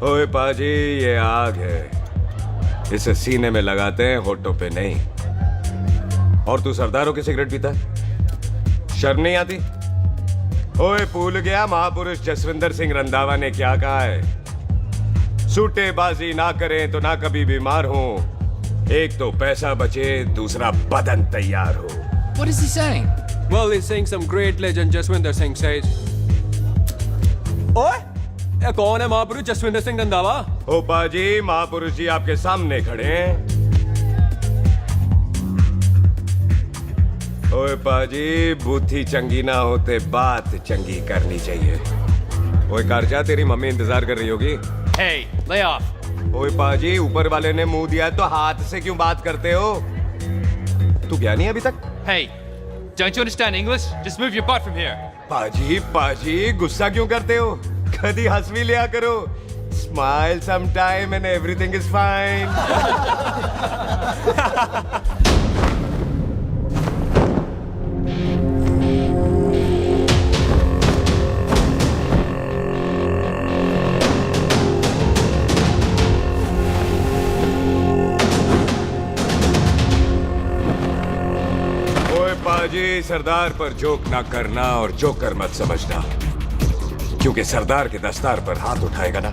ओए पाजी, ये आग है, इसे सीने में लगाते हैं, होठों पे नहीं। और तू सरदारों की सिगरेट पीता है, शर्म नहीं आती? ओए भूल गया महापुरुष जसविंदर सिंह रंधावा ने क्या कहा है? सूटेबाजी ना करें तो ना कभी बीमार हो। एक तो पैसा बचे, दूसरा बदन तैयार हो। What is he saying? Well, he's saying some great legend Jaswinder Singh says. ओए, ये कौन है महापुरुष जसविंदर सिंह रंधावा? ओ पाजी, महापुरुष जी आपके सामने खड़े हैं। ओए पाजी, बुद्धि चंगी ना होते बात चंगी करनी चाहिए। ओए कारजा, तेरी मम्मी इंतजार कर रही होगी। Hey, lay off. ओए पाजी, ऊपर वाले ने मुंह दिया है तो हाथ से क्यों बात करते हो? तू गया नहीं अभी तक? Hey, don't you understand English? Just move your butt from here. पाजी पाजी, गुस्सा क्यों करते हो? कभी हंस भी लिया करो। Smile sometime and everything is fine. पाजी, सरदार पर जोक ना करना और जोकर मत समझना, क्योंकि सरदार के दस्तार पर हाथ उठाएगा ना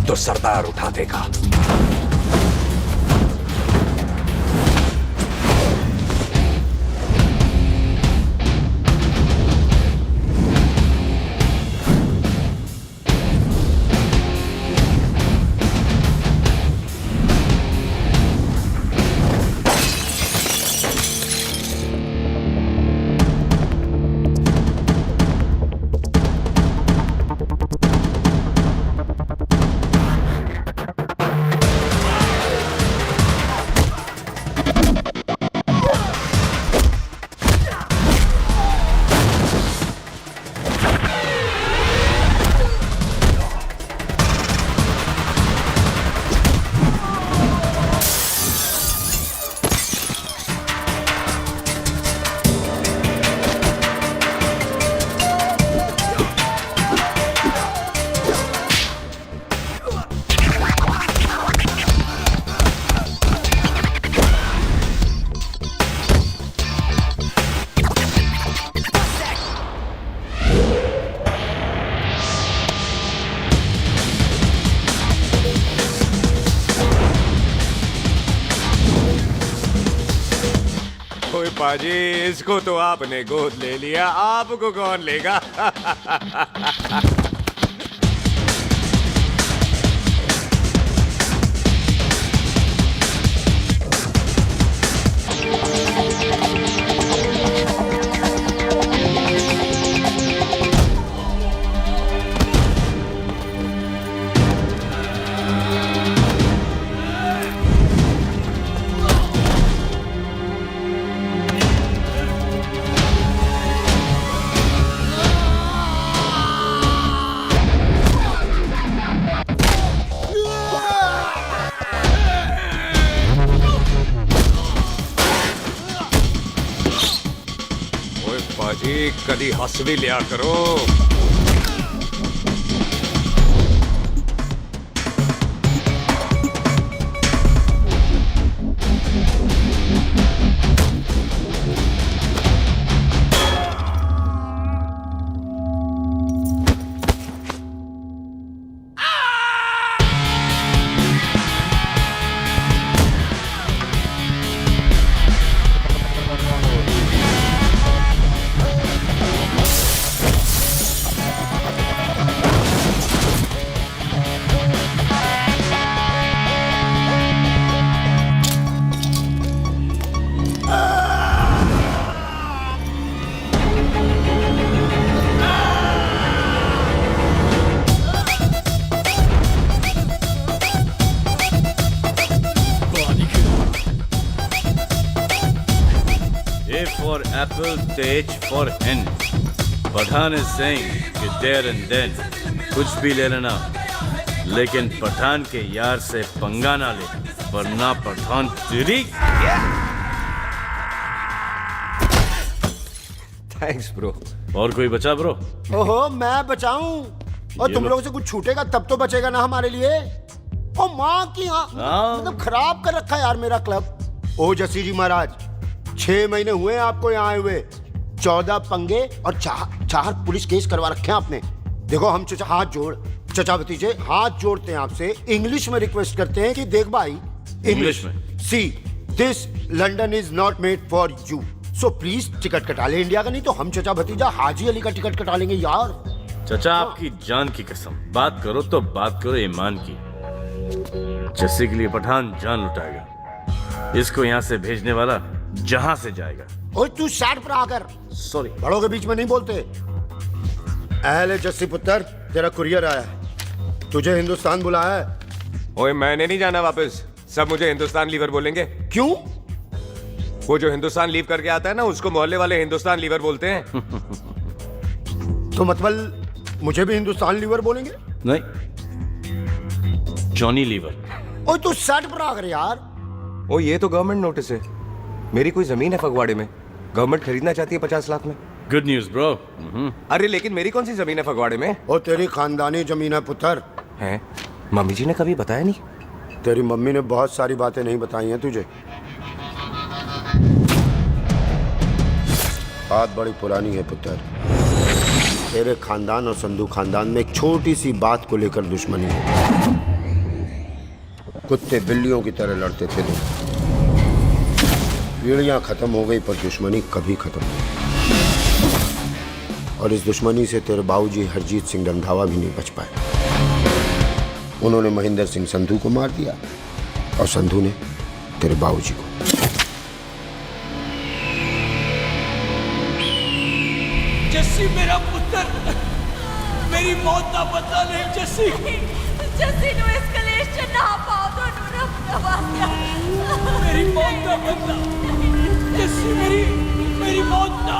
तो सरदार उठा देगा। पाजी, इसको तो आपने गोद ले लिया, आपको कौन लेगा? पाजी, कदी हंस भी लिया करो। For apple, the H for hen. Pathan is saying कि there and then कुछ भी ले लेना, लेकिन पठान के यार से पंगा ना ले, वरना पठान तेरी। Thanks bro. और कोई बचा ब्रो? ओहो, मैं बचाऊं? और ये तुम लो। लोगों से कुछ छूटेगा तब तो बचेगा ना हमारे लिए। ओ माँ की हाँ, हाँ। मतलब खराब कर रखा है यार मेरा क्लब। ओ जसी जी महाराज, 6 महीने हुए हैं आपको यहाँ आए हुए, 14 पंगे और 4 पुलिस केस करवा रखे हैं आपने। देखो हम चचा हाथ जोड़, चचा भतीजे हाथ जोड़ते हैं आपसे, इंग्लिश में रिक्वेस्ट करते हैं कि देख भाई, इंग्लिश में? See this London is not made for you, so please ticket कटा ले इंडिया का, नहीं तो हम चचा भतीजा हाजी अली का टिकट कटा लेंगे यार। चाचा आपकी जान की कसम, बात करो तो बात करो ईमान की। जस्सी के लिए पठान जान लुटाएगा, इसको यहाँ से भेजने वाला जहां से जाएगा। ओए तू साइड पर आकर, सॉरी। बड़ों के बीच में नहीं बोलते। अहले जस्सी पुत्र, तेरा कुरियर आया है, तुझे हिंदुस्तान बुलाया है। ओए मैंने नहीं जाना वापस, सब मुझे हिंदुस्तान लीवर बोलेंगे। क्यों? वो जो हिंदुस्तान लीव करके आता है ना, उसको मोहल्ले वाले हिंदुस्तान लीवर बोलते हैं। तो मतलब मुझे भी हिंदुस्तान लीवर बोलेंगे? नहीं, जॉनी लीवर। ओए तू साइड पर आकर यार। ओ ये तो गवर्नमेंट नोटिस है, मेरी कोई जमीन है फगवाड़े में, गवर्नमेंट खरीदना चाहती है 50 लाख में। Good news bro. अरे लेकिन मेरी कौन सी जमीन है फगवाड़े में? ओ तेरी खानदानी जमीन है पुत्र। है? मम्मी जी ने कभी बताया नहीं? तेरी मम्मी ने बहुत सारी बातें नहीं बताई हैं तुझे। बात बड़ी पुरानी है पुत्र, तेरे खानदान और संधू खानदान में एक छोटी सी बात को लेकर दुश्मनी है। कुत्ते बिल्लियों की तरह लड़ते थे लोग, पीढ़ियां खत्म हो गई पर दुश्मनी कभी खत्म नहीं। और इस दुश्मनी से तेरे बाबूजी हरजीत सिंह रंधावा भी नहीं बच पाए। उन्होंने महेंद्र सिंह संधू को मार दिया और संधू ने तेरे बाबूजी को। जस्सी मेरा पुत्र, मेरी मौत का बदला नहीं जस्सी। जस्सी नु इस कलेश च ना पाओ दोनों रब नवाज़िया। मेरी मौत का बदला जस्सी, मेरी मौत का।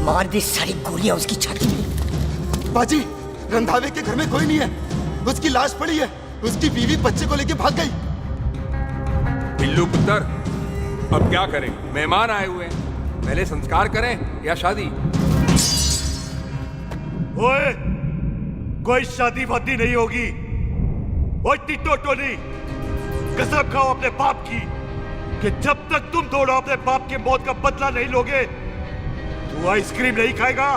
मार दी सारी गोलियां उसकी छाती में। बाजी, रंधावे के घर में कोई नहीं है, उसकी लाश पड़ी है, उसकी बीवी बच्चे को लेके भाग गई। बिल्लू पुत्र, अब क्या करें? मेहमान आए हुए हैं, पहले संस्कार करें या शादी? ओए, कोई शादी वादी नहीं होगी। ओए टिट्टो टोनी, कसम खाओ अपने बाप की कि जब तक तुम दोनों अपने बाप की मौत का बदला नहीं लोगे, तू आइसक्रीम नहीं खाएगा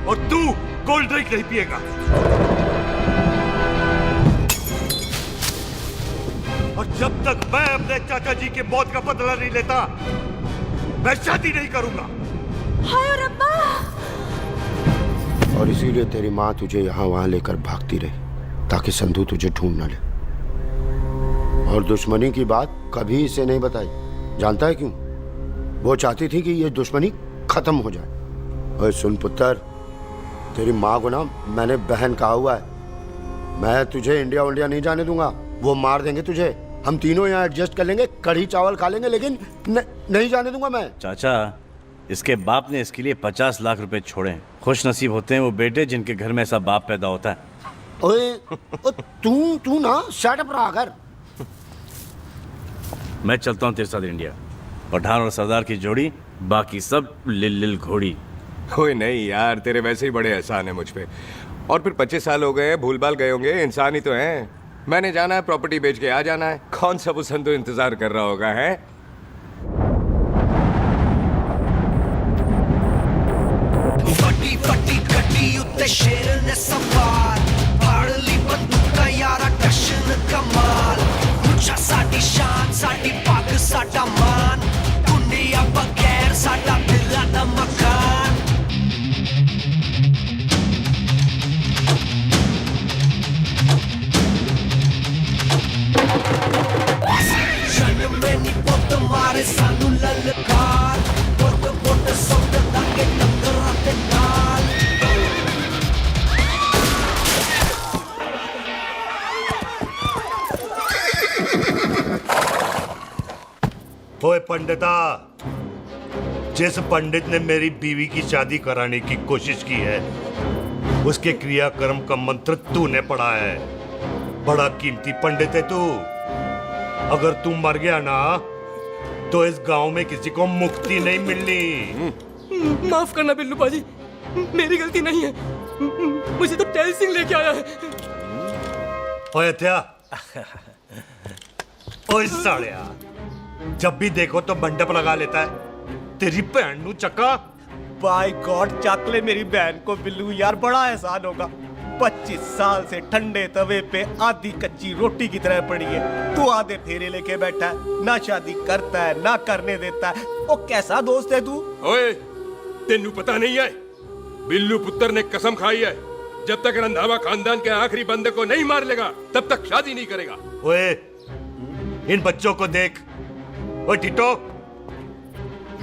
और तू कोल्ड ड्रिंक नहीं पिएगा। और जब तक मैं अपने चाचा जी की मौत का बदला नहीं लेता, मैं शादी नहीं करूंगा। हाय रब्बा। और इसीलिए तेरी माँ तुझे यहाँ वहां लेकर भागती रही ताकि संधू तुझे ढूंढ न ले। और दुश्मनी की बात कभी इसे नहीं बताई, जानता है क्यों? वो चाहती थी कि ये दुश्मनी खत्म हो जाए। और सुन पुत्र, तेरी माँ को ना मैंने बहन कहा हुआ है, मैं तुझे इंडिया इंडिया नहीं जाने दूंगा। वो मार देंगे तुझे, हम तीनों यहाँ एडजस्ट कर लेंगे, कढ़ी चावल खा लेंगे, लेकिन नहीं जाने दूंगा मैं। चाचा, इसके बाप ने इसके लिए 50 लाख रुपए छोड़े हैं। खुश नसीब होते हैं वो बेटे जिनके घर में ऐसा बाप पैदा होता है। ओए, तू ना शट अप रहा कर। मैं चलता हूँ तेरे साथ इंडिया। पठान और सरदार की जोड़ी, बाकी सब लिल घोड़ी। कोई नहीं यार, तेरे वैसे ही बड़े एहसान है मुझ पे। और फिर 25 साल हो गए, भूल भाल गए होंगे, इंसान ही तो हैं। मैंने जाना है, प्रॉपर्टी बेच के आ जाना है। कौन सा वो संधू इंतजार कर रहा होगा? है फटी फटी गड्डी उत्ते शेर ने सवार, फाड़ ली बंदूका यारा टशन कमाल। मुझा साडी शान, साडी पग, साडा मान, दुनिया बगैर साडा दिला दा मकान। जन्म में नी पुत मारे सानू ललकार, पुत पुत सुट लागे टक्करां ते नाल। ओए पंडिता, जिस पंडित ने मेरी बीवी की शादी कराने की कोशिश की है, उसके क्रियाकर्म का मंत्र तूने पढ़ा है। बड़ा कीमती पंडित है तू। अगर तू मर गया ना, तो इस गांव में किसी को मुक्ति नहीं मिलनी। माफ करना बिल्लू पाजी, मेरी गलती नहीं है। मुझे तो टेल सिंह लेके आया है। ओए हत्या, ओए सालिया, जब भी देखो तो मंडप लगा लेता है। तेरी भैन नू चक्का। बाय गॉड, चक ले मेरी बहन को बिल्लू यार, बड़ा एहसान होगा। 25 साल से ठंडे तवे पे आधी कच्ची रोटी की तरह पड़ी है। तू आधे फेरे लेके बैठा है, ना शादी करता है ना करने देता है। ओ कैसा दोस्त है तू? ओए, तेनू पता नहीं है, बिल्लू पुत्र ने कसम खाई है, जब तक रंधावा खानदान के आखिरी बंदे को नहीं मार लेगा तब तक शादी नहीं करेगा। ओए, इन बच्चों को देख। ओए टिटो,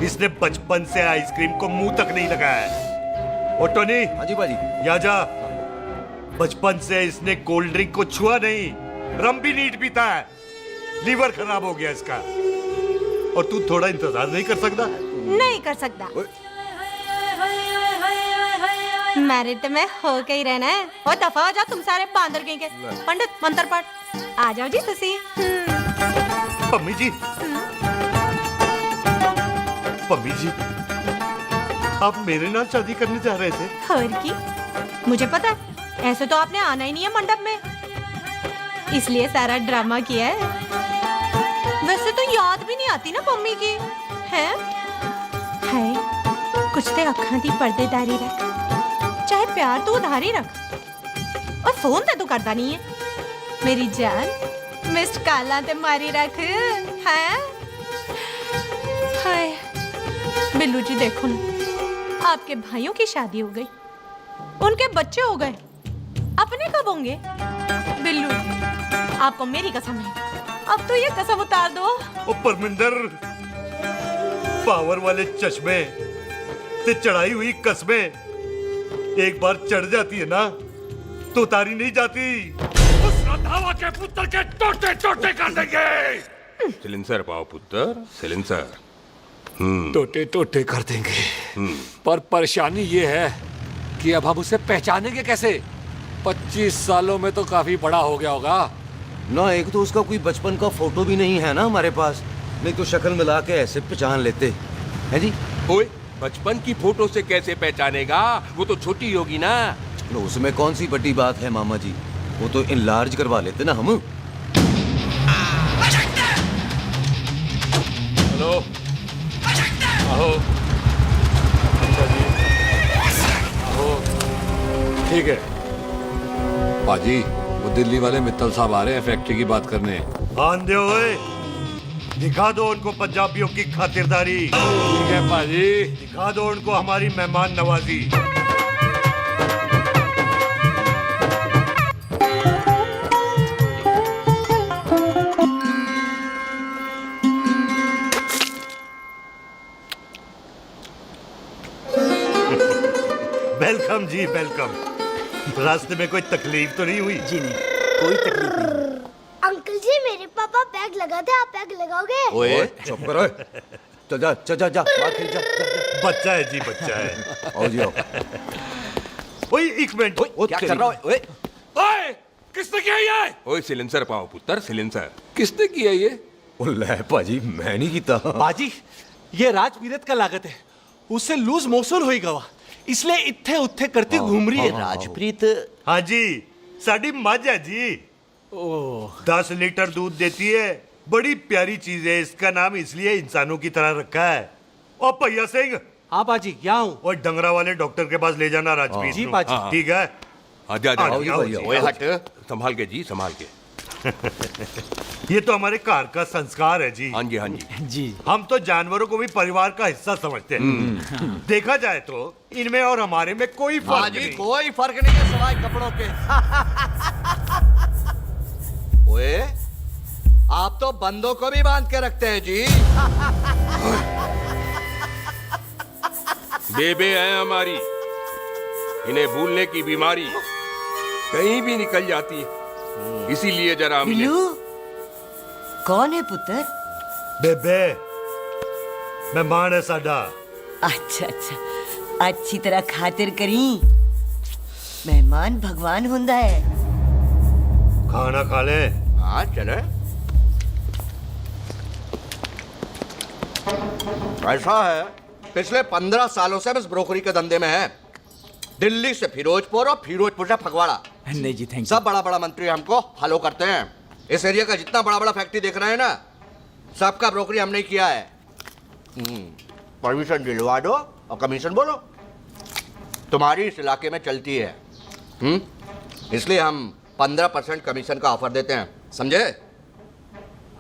इसने बचपन से आइसक्रीम को मुंह तक नहीं लगाया है। ओ टोनी। हाँ जी बाजी। या जा। बचपन से इसने कोल्ड ड्रिंक को छुआ नहीं, रम भी नीट पीता है। लीवर खराब हो गया इसका। और तू थोड़ा इंतजार नहीं कर सकता? नहीं कर सकता। मैरिड में हो के ही रहना है। और दफा हो जाओ तुम सारे बांदर के। पंडित मंत्र पढ़। आ जाओ जी तुसी। पम्मी जी, पम्मी जी, आप मेरे नाल शादी करने जा रहे थे? और की? मुझे पता है, ऐसे तो आपने आना ही नहीं है मंडप में, इसलिए सारा ड्रामा किया है। वैसे तो याद भी नहीं आती ना मम्मी की, हैं? हाय, कुछ ते अखां दी पर्देदारी रख, चाहे प्यार तो उधारी रख, और फोन ते तू करता नहीं है। मेरी जान, मिस्ड काला ते मारी रख, हैं? हाय, बिल्लू जी देखो ना, आपके भाइयों की शादी हो गई, उनके बच्चे हो गए, अपने कब होंगे? बिल्लू, आपको मेरी कसम है, अब तो ये कसम उतार दो। ओ परमिंदर, पावर वाले चश्मे ते चढ़ाई हुई कस्में एक बार चढ़ जाती है ना, तो उतारी नहीं जाती। उस रंधावा के पुत्र के टोटे टोटे कर देंगे। सिलेंसर पाओ पुत्र, सिलेंसर। टोटे टोटे कर देंगे। पर परेशानी ये है कि अब हम उसे पहचानेंगे कैसे? 25 सालों में तो काफी बड़ा हो गया होगा ना। एक तो उसका कोई बचपन का फोटो भी नहीं है ना हमारे पास, नहीं तो शक्ल मिला के ऐसे पहचान लेते हैं जी। ओए, बचपन की फोटो से कैसे पहचानेगा? वो तो छोटी होगी ना। चलो उसमें कौन सी बड़ी बात है मामा जी, वो तो इनलार्ज करवा लेते ना हम। हेलो, आओ। आओ। ठीक है पाजी, वो दिल्ली वाले मित्तल साहब आ रहे हैं फैक्ट्री की बात करने। आंधे हुए, दिखा दो उनको पंजाबियों की खातिरदारी। ठीक है पाजी। दिखा दो उनको हमारी मेहमान नवाजी। वेलकम जी, वेलकम। रास्ते में कोई तकलीफ तो नहीं हुई? जी नहीं, कोई तकलीफ नहीं। अंकल जी, मेरे पापा पैग लगाते, आप पैग लगाओगे? ओए चुप करो। चल जा चल जा जा, बाहर खेल जा, जा, जा। बच्चा है जी, बच्चा है। आओ जी आओ। ओए एक मिनट। क्या कर रहा है? ओए ओए, किसने किया ये? ओए सिलेंसर पाओ पुत्र, सिलेंसर। किसने किया ये? ले पाजी, मैं नहीं कीता। बाजी, ये राजवीरत का लागत है, उससे लूज मोशन होई गवा, इसलिए इत्थे उत्थे करती घूम रही है। राजप्रीत। हाँ जी, साड़ी मझ है जी। 10 लीटर दूध देती है, बड़ी प्यारी चीज है। इसका नाम इसलिए इंसानों की तरह रखा है। और भैया सिंह। हाँ बाजी, यहाँ हूँ। और डंगरा वाले डॉक्टर के पास ले जाना राजप्रीत। जी बाजी। ठीक है। आजा आजा। आओ जी, आओ जी। ओए हट, संभाल के जी, संभाल के। ये तो हमारे घर का संस्कार है जी। हाँ जी, हाँ जी। जी। हम तो जानवरों को भी परिवार का हिस्सा समझते हैं। देखा जाए तो इनमें और हमारे में कोई फर्क नहीं। कोई फर्क नहीं है सिवाय कपड़ों के। ओए, आप तो बंदों को भी बांध के रखते हैं जी। बेबे है हमारी, इन्हें भूलने की बीमारी कहीं भी निकल जाती है, इसीलिए जरा बिल्लू, कौन है पुत्र? बेबे, मेहमान है साडा। अच्छा अच्छा अच्छी तरह खातिर करी मेहमान भगवान हुंदा है। खाना खा ले। हाँ चले। ऐसा है, पिछले 15 सालों से बस ब्रोकरी के धंधे में है। दिल्ली से फिरोजपुर और फिरोजपुर से फगवाड़ा। नहीं जी थैंक सब बड़ा बड़ा मंत्री हमको फॉलो करते हैं। इस एरिया का जितना बड़ा बड़ा फैक्ट्री देख रहे हैं ना, सबका ब्रोकरी हमने किया है। परमिशन दिलवा दो और कमीशन बोलो। तुम्हारी इस इलाके में चलती है। इसलिए हम 15% कमीशन का ऑफर देते हैं, समझे?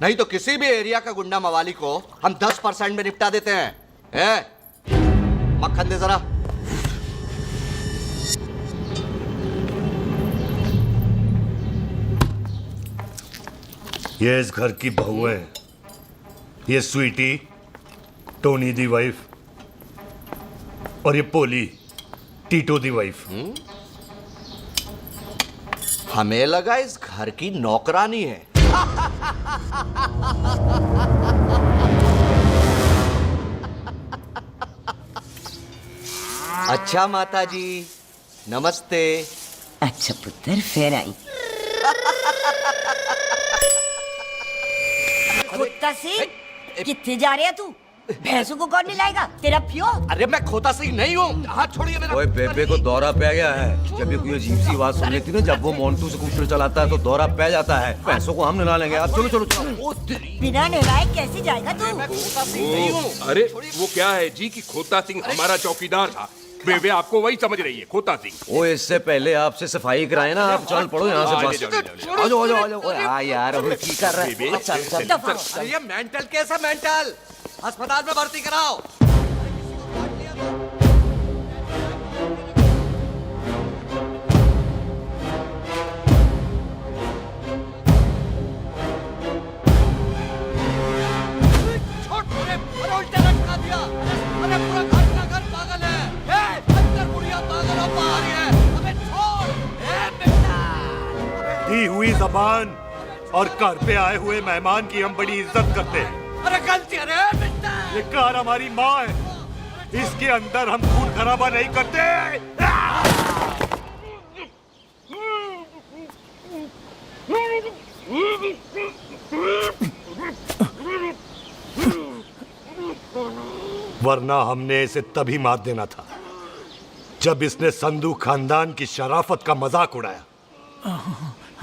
नहीं तो किसी भी एरिया का गुंडा मवाली को हम 10% में निपटा देते हैं। मक्खन दे जरा। ये इस घर की बहू है। ये स्वीटी, टोनी दी वाइफ, और ये पोली, टीटो दी वाइफ। हमें लगा इस घर की नौकरानी है। अच्छा माता जी, नमस्ते। अच्छा पुत्र फिर आई। कुत्ता सिंह कितने जा रहे है तू? भैंसों को कौन मिलाएगा? तेरा प्यो? अरे मैं खोता सिंह नहीं हूँ। हाथ छोड़िए मेरा। ओए बेबे को दौरा पै गया है। जब भी कोई अजीब सी आवाज सुन लेती ना, जब वो मोंटू स्कूटर चलाता है तो दौरा पै जाता है। पैसों को हम नहला लेंगे। आप चलो चलो चलो। बिना नहलाए कैसे जाएगा तू? खोता सिंह नहीं हूँ। अरे वो क्या है जी कि खोता सिंह हमारा चौकीदार था। बेबे आपको वही समझ रही है, खोता सिंह। ओ इससे पहले आपसे सफाई कराए ना। आप चल पड़ो यहाँ से बस। आ जाओ आ जाओ आ जाओ। ओए आ यार, अभी की कर रहा है? अच्छा अच्छा। अरे ये मेंटल केस है, मेंटल। अस्पताल में भर्ती कराओ। दी हुई जबान और घर पे आए हुए मेहमान की हम बड़ी इज्जत करते हैं। अरे गलती है रे। ये कार हमारी माँ है। इसके अंदर हम खून खराबा नहीं करते। वरना हमने इसे तभी मार देना था जब इसने संधू खानदान की शराफत का मजाक उड़ाया।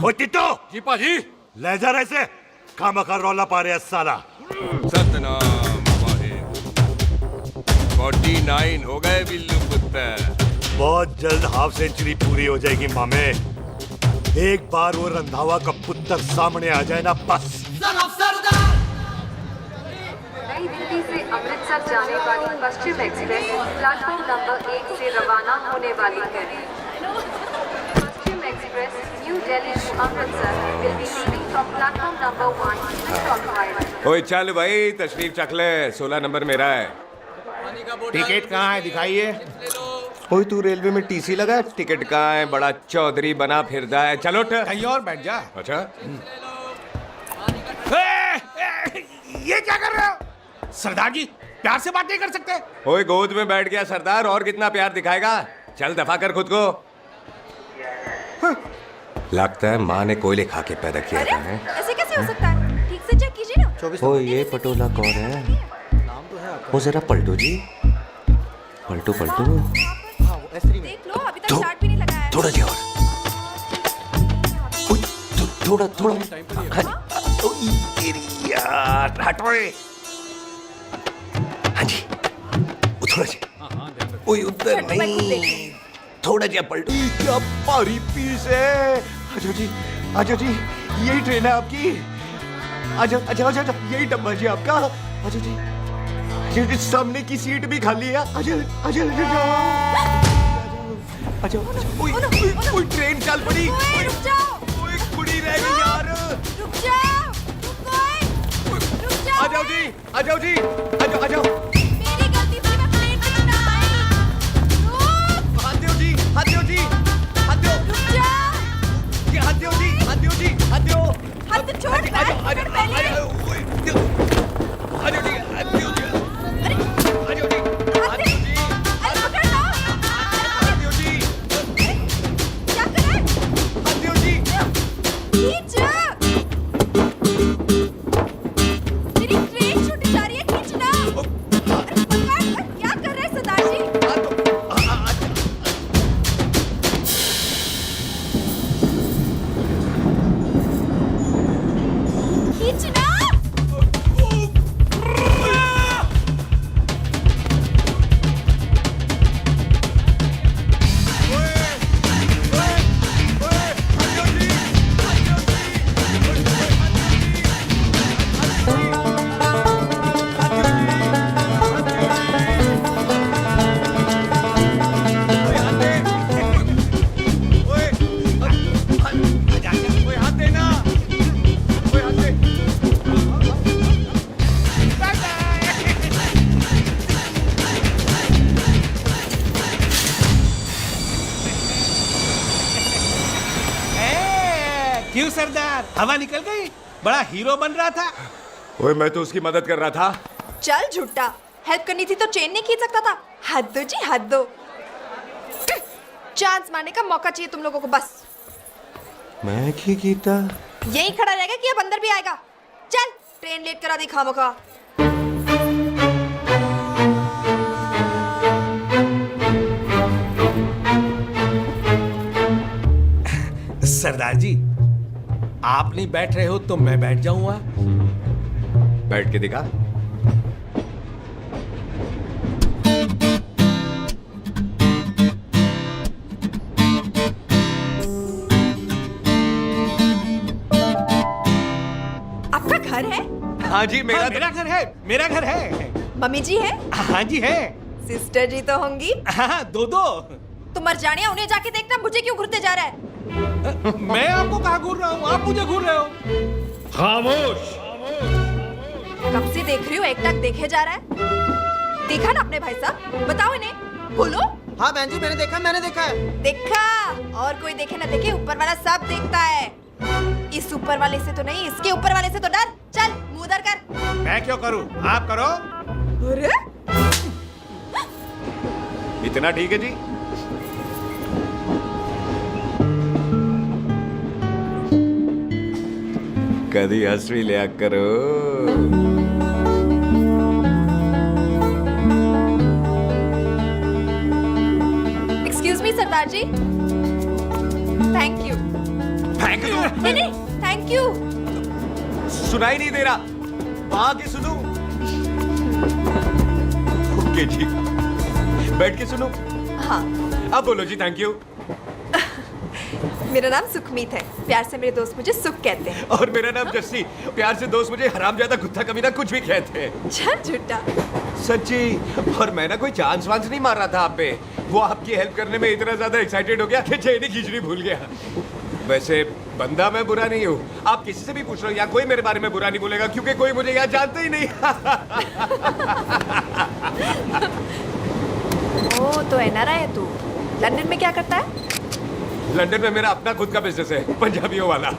ओ टिट्टो जी पाजी। ले जा रहे से खामखा रौला पा रहे हैं साला। सतनाम वाहेगुरु। 49 हो गए बिल्लू पुत्र। बहुत जल्द हाफ सेंचुरी पूरी हो जाएगी मामे। एक बार वो रंधावा का पुत्र सामने आ जाए ना, बस। नई दिल्ली से अमृतसर जाने वाली पश्चिम एक्सप्रेस प्लेटफॉर्म नंबर 1 से रवाना होने वाली है। Paschim Express New Delhi to Amritsar will be leaving from platform number 1 with Clockwise। ओए चल भाई, तशरीफ चख ले। 16 नंबर मेरा है। टिकट कहाँ है दिखाइए। ओए तू रेलवे में टीसी लगा? टिकट कहाँ है? बड़ा चौधरी बना फिरदा है। चलो उठ। कहीं और बैठ जा। अच्छा ये क्या कर रहे हो? सरदार जी प्यार से बात नहीं कर सकते? ओए गोद में बैठ गया सरदार, और कितना प्यार दिखाएगा? चल दफा कर खुद को। लगता है माँ ने कोयले खा के पैदा किया था। ऐसे कैसे हो सकता है? ठीक से चेक कीजिए ना। ओ ये पटोला कौन है? वो जरा पलटो जी, पलटो पलटो। देख लो, अभी तक स्टार्ट भी नहीं लगाया है। थोड़ा जी और। थोड़ा थोड़ा। यार हटो। हाँ जी, थोड़ा जी। ओए उधर नहीं, थोड़ा जी पलटो। क्या भारी पीस है। आजो जी, आजो जी, यही ट्रेन है आपकी। आजो आजो आजो, यही डब्बा जी आपका। आजो जी, ये सामने की सीट भी खाली है। आजो आजो आजो। ओए ट्रेन चल पड़ी। रुक जाओ। ओए कुड़ी रह गई यार। रुक जाओ। रुक जाओ। आ जाओ जी, आ जाओ जी, आ जाओ आ जाओ। मेरी गलती से मैं प्लेन में ना आई। रुक। हाथ दो जी, हाथ दो जी, हाथ दो। रुक जा। ये हाथ दो जी, हाथ दो जी, हाथ दो। हाथ छोड़। आ जाओ आ जाओ आ जाओ। आ जाओ जी, हाथ दो जी। अरे क्यों सरदार, हवा निकल गई? बड़ा हीरो बन रहा था। ओए मैं तो उसकी मदद कर रहा था। चल झूठा, हेल्प करनी थी तो चेन नहीं खींच सकता था। हद दो जी, हद दो। चांस मारने का मौका चाहिए तुम लोगों को बस। मैं की कीता यही खड़ा रहेगा कि अब अंदर भी आएगा? चल, ट्रेन लेट करा दी खामोखा। सरदार जी, आप नहीं बैठ रहे हो तो मैं बैठ जाऊंगा। बैठ के दिखा। आपका घर है? हाँ जी, मेरा मेरा घर है, मेरा घर है। मम्मी जी है? हाँ जी है। सिस्टर जी तो होंगी? हाँ, दो दो। तुम मर जाने, उन्हें जाके देखना मुझे क्यों घूरते जा रहा है। मैं आपको कहाँ घूर रहा हूँ, आप मुझे घूर रहे हो। खामोश। कब से देख रही हो, एक टक देखे जा रहा है। देखा ना अपने भाई साहब, बताओ इन्हें। बोलो। हाँ बहन जी, मैंने देखा है। देखा? और कोई देखे ना देखे, ऊपर वाला सब देखता है। इस ऊपर वाले से तो नहीं, इसके ऊपर वाले से तो डर। चल मुंह उधर कर। मैं क्यों करूँ, आप करो। अरे इतना ठीक है जी। कभी हंस भी लिया करो। Excuse me Sardar ji. Thank you. Thank you? नहीं नहीं, थैंक यू। सुनाई नहीं दे रहा, आके सुनो। ओके जी, बैठ के सुनो। हाँ। अब बोलो जी थैंक यू। मेरा नाम सुखमीत है, प्यार से मेरे दोस्त मुझे सुख कहते हैं। और मेरा नाम जस्सी, प्यार से दोस्त मुझे हरामजादा, कुत्ता कमीना कुछ भी कहते हैं। चल झूठा। सच्ची। और मैं ना कोई चांस वांस नहीं मार रहा था आप पे, वो आपकी हेल्प करने में इतना ज्यादा एक्साइटेड हो गया कि चेन ही खींचनी भूल गया। वैसे बंदा मैं बुरा नहीं हूँ, आप किसी से भी पूछ रहे हो, यहाँ कोई मेरे बारे में बुरा नहीं बोलेगा क्योंकि कोई मुझे यहाँ जानते ही नहीं। ओ तो एनआरआई है तू। लंदन में क्या करता है? लंदन में मेरा अपना खुद का बिजनेस है, पंजाबियों वाला।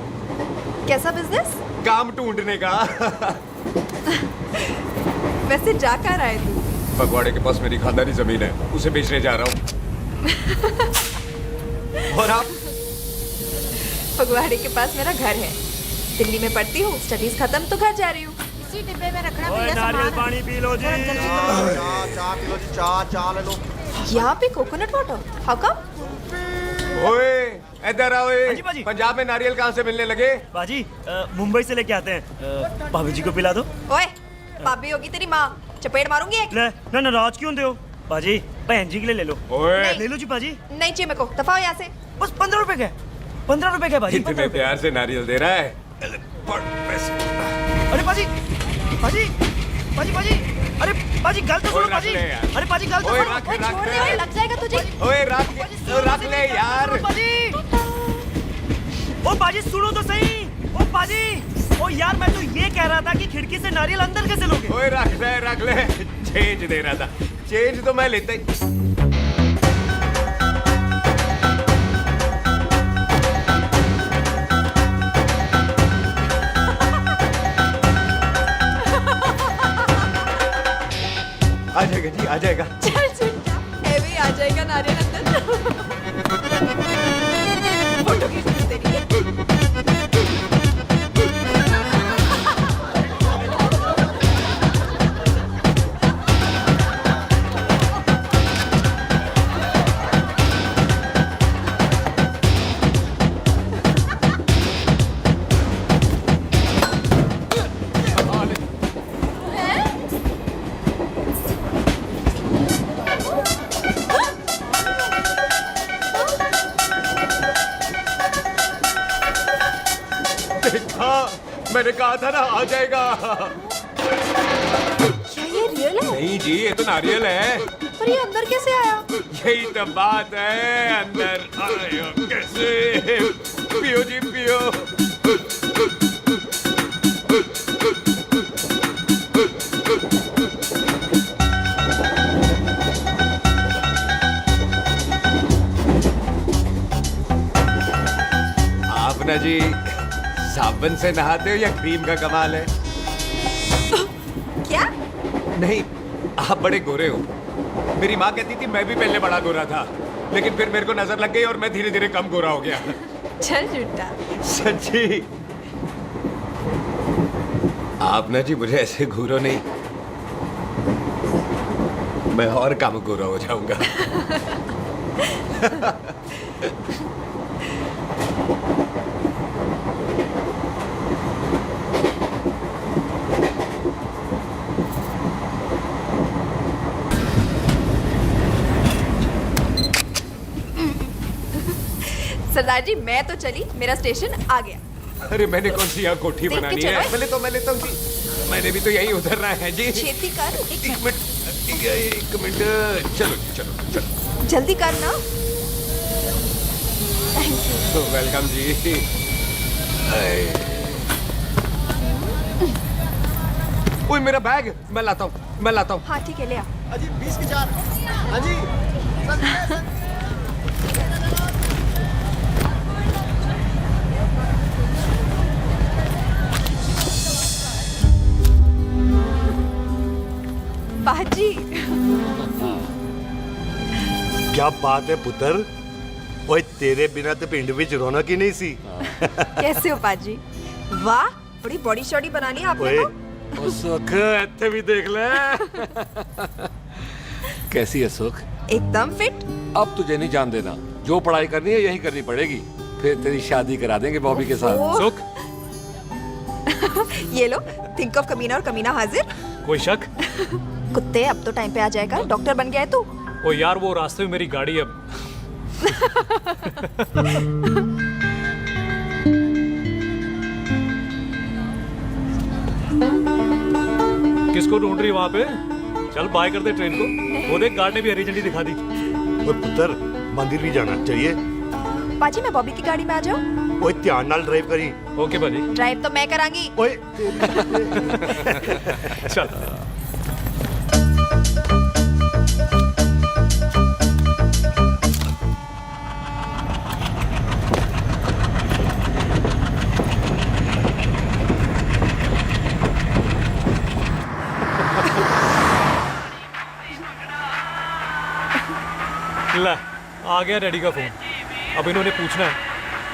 कैसा बिजनेस? काम ढूंढने का। वैसे जा कहाँ रहा है तू? फगवाड़े के पास मेरी खानदानी जमीन है, उसे बेचने जा रहा हूँ। और आप? फगवाड़े के पास मेरा घर है, दिल्ली में पढ़ती हूँ, स्टडीज खत्म तो घर जा रही हूँ। इसी डिब्बे में रखना भैया सामान। नारियल पानी पी लो जी। चाय पी लो जी, चाय ले लो। यहाँ पे कोकोनट वाटर? How come? ओए इधर आओ। बाजी, बाजी। पंजाब में नारियल कहाँ से मिलने लगे? बाजी मुंबई से लेके आते हैं, भाभी जी को पिला दो। ओए भाभी होगी तेरी माँ, चपेट मारूंगी एक। ले ना नाराज क्यों हो बाजी, बहन जी के लिए ले लो। ओए ले लो जी बाजी। नहीं चाहिए मेरे को, दफा हो यहाँ से। बस 15 रुपए के, 15 रुपए के बाजी। इतने प्यार से नारियल दे रहा है। अरे बाजी, बाजी, बाजी, बाजी, अरे बाजी गलत तो सुनो बाजी। अरे बाजी गलत तो ओए सुनो। रख ओए रख छोड़ दे, ओए लग जाएगा तुझे। ओए रख ले यार। बाजी, ओ बाजी सुनो तो सही। ओ बाजी, ओ यार मैं तो ये कह रहा था कि खिड़की से नारियल अंदर कैसे लोगे? ओए रख ले। चेंज दे रहा था, चेंज तो मैं लेता ही। आ जाएगा जी, आ जाएगा। चल झूठा, है भी आ जाएगा नारियल अंदर। फोटो खींच ली तेरी। देखा, मैंने कहा था ना आ जाएगा। क्या ये रियल है? नहीं जी, ये तो नारियल है। पर ये अंदर कैसे आया? यही तो बात है, अंदर आया कैसे? पियो जी पियो। आप ना जी साबुन से नहाते हो या क्रीम का कमाल है? क्या? नहीं, आप बड़े गोरे हो। मेरी माँ कहती थी मैं भी पहले बड़ा गोरा था, लेकिन फिर मेरे को नजर लग गई और मैं धीरे धीरे कम गोरा हो गया। चल झूठा। सच्ची। आप ना जी मुझे ऐसे घूरो नहीं, मैं और कम गोरा हो जाऊंगा। सरदार जी मैं तो चली, मेरा स्टेशन आ गया। अरे मैंने कौन सी यहाँ कोठी देख के बनानी चलो। है? मैं लेता हूँ जी। मैंने भी तो यही उतरना है जी। छेती कर। एक मिनट। चलो चलो चलो। जल्दी कर ना। वेलकम जी। ओए मेरा बैग, मैं लाता हूँ। हाँ ठीक है, ले आ। अजी 20 की 4। हाँ जी। बाजी। क्या बात है पुत्र, ओए तेरे बिना तो पिंड विच रौनक ही नहीं सी। कैसे हो पाजी? वाह, बड़ी बॉडी शॉडी बना ली आपने ओए तो। ओ सुख, इत्थे भी देख ले। कैसी है सुख? एकदम फिट। अब तुझे नहीं जान देना, जो पढ़ाई करनी है यही करनी पड़ेगी, फिर तेरी शादी करा देंगे बॉबी के साथ। ओह। सुख, ये लो, थिंक ऑफ कमीना और कमीना हाजिर। कोई शक? कुत्ते, अब तो टाइम पे आ जाएगा। डॉक्टर बन गया है तू। ओ यार, वो रास्ते में मेरी गाड़ी अब। किसको ढूंढ रही वहां पे? चल बाय कर दे ट्रेन को। वो देख, गार्ड ने भी हरी झंडी दिखा दी। ओए पुत्र, मंदिर भी जाना चाहिए। पाजी मैं बॉबी की गाड़ी में आ जाऊं? ओए ध्यान नाल ड्राइव करी। ओके बाजी। ड्राइव तो मैं करांगी। ओए चल। ला, आ गया डैडी का फोन। अब इन्होंने पूछना है,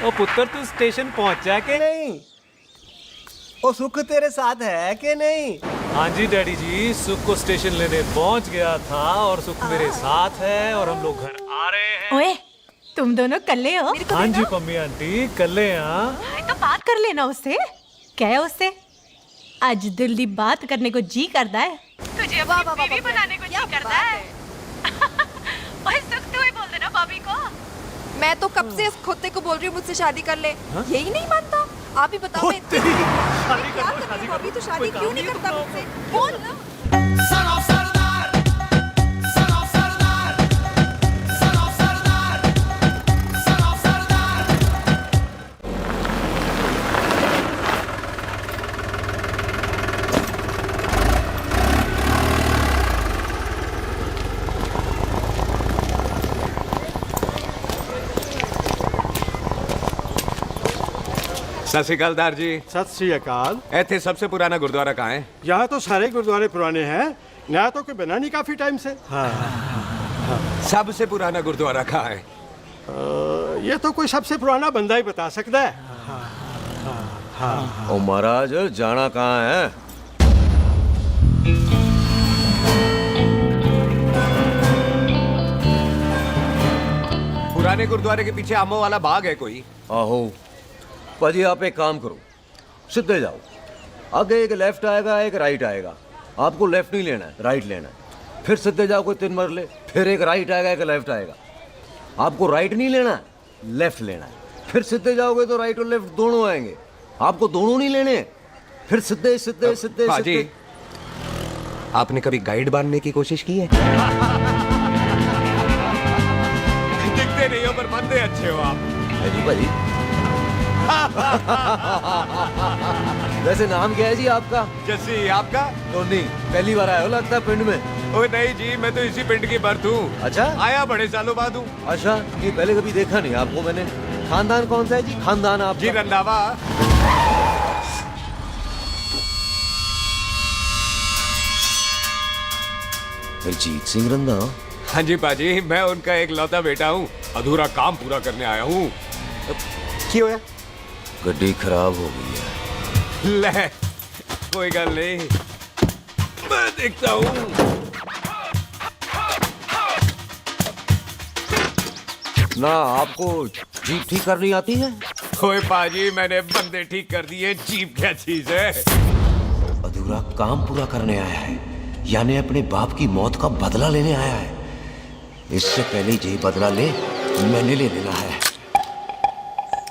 ओ पुत्र तू स्टेशन पहुंचा के नहीं? ओ सुख तेरे साथ है कि नहीं? हाँ जी डैडी जी, सुख को स्टेशन लेने पहुंच गया था और सुख मेरे साथ है और हम लोग घर आ रहे हैं। ओए, तुम दोनों कल्ले हो? हाँ जी पम्मी आंटी, कल्ले हैं। तो बात कर लेना उससे। क्या है उससे? आज दिल दी बात करने को जी करता है। तुझे अपनी बीवी बनाने को जी करता है। ओए सुख, तू ही बोल देना बॉबी को। मैं तो कब से इस खोते को बोल रही हूँ मुझसे शादी कर ले। यही नहीं मानता। आप ही बताओ। मैं शादी क्या कर लो, शादी कर अभी लो। तो शादी कोई क्यों काम नहीं है करता तो मुझसे? बोल ना। सत श्री अकाल दार जी। सत श्री अकाल। ऐथे सबसे पुराना गुरुद्वारा कहाँ है? यहाँ तो सारे गुरुद्वारे पुराने हैं, नया तो कोई बना नहीं काफी टाइम से। सबसे पुराना गुरुद्वारा कहाँ है? ये तो कोई सबसे पुराना बंदा ही बता सकता है। ओ महाराज, जाना कहाँ है? पुराने गुरुद्वारे के पीछे आमों वाला बाग है कोई? आहो पाजी, आप एक काम करो, सीधे जाओ। आगे एक लेफ्ट आएगा, एक राइट आएगा। आपको लेफ्ट नहीं लेना है, राइट लेना है। फिर सीधे जाओ कोई 3 मरले, फिर एक राइट आएगा, एक लेफ्ट आएगा। आपको राइट नहीं लेना है, लेफ्ट लेना है। फिर सीधे जाओगे तो राइट और लेफ्ट दोनों आएंगे। आपको दोनों नहीं लेने, फिर सीधे सीधे सीधे पाजी, सीधे। आपने कभी गाइड बांधने की कोशिश की है? दिखते नहीं हो पर बंदे अच्छे हो आप। जी भाजी। वैसे नाम क्या है जी आपका? जस्सी। आपका? टोनी। पहली बार आए हो लगता है पिंड में। ओए नहीं जी, मैं तो इसी पिंड की बर्थ हूँ। अच्छा, आया बड़े सालों बाद हूँ। अच्छा, ये पहले कभी देखा नहीं आपको मैंने। खानदान कौन सा है जी? खानदान आप जी रंधावा। हरजीत सिंह रंधा। हाँ जी पाजी, मैं उनका एक लौता बेटा हूँ, अधूरा काम पूरा करने आया हूँ। क्यों है? गड्डी खराब हो गई है। ले, कोई गल नहीं, मैं देखता हूँ। ना आपको जीप ठीक करनी आती है? ओए पाजी, मैंने बंदे ठीक कर दिए, जीप क्या चीज है? अधूरा काम पूरा करने आया है, यानी अपने बाप की मौत का बदला लेने आया है। इससे पहले ये बदला ले, मैंने ले लेना है।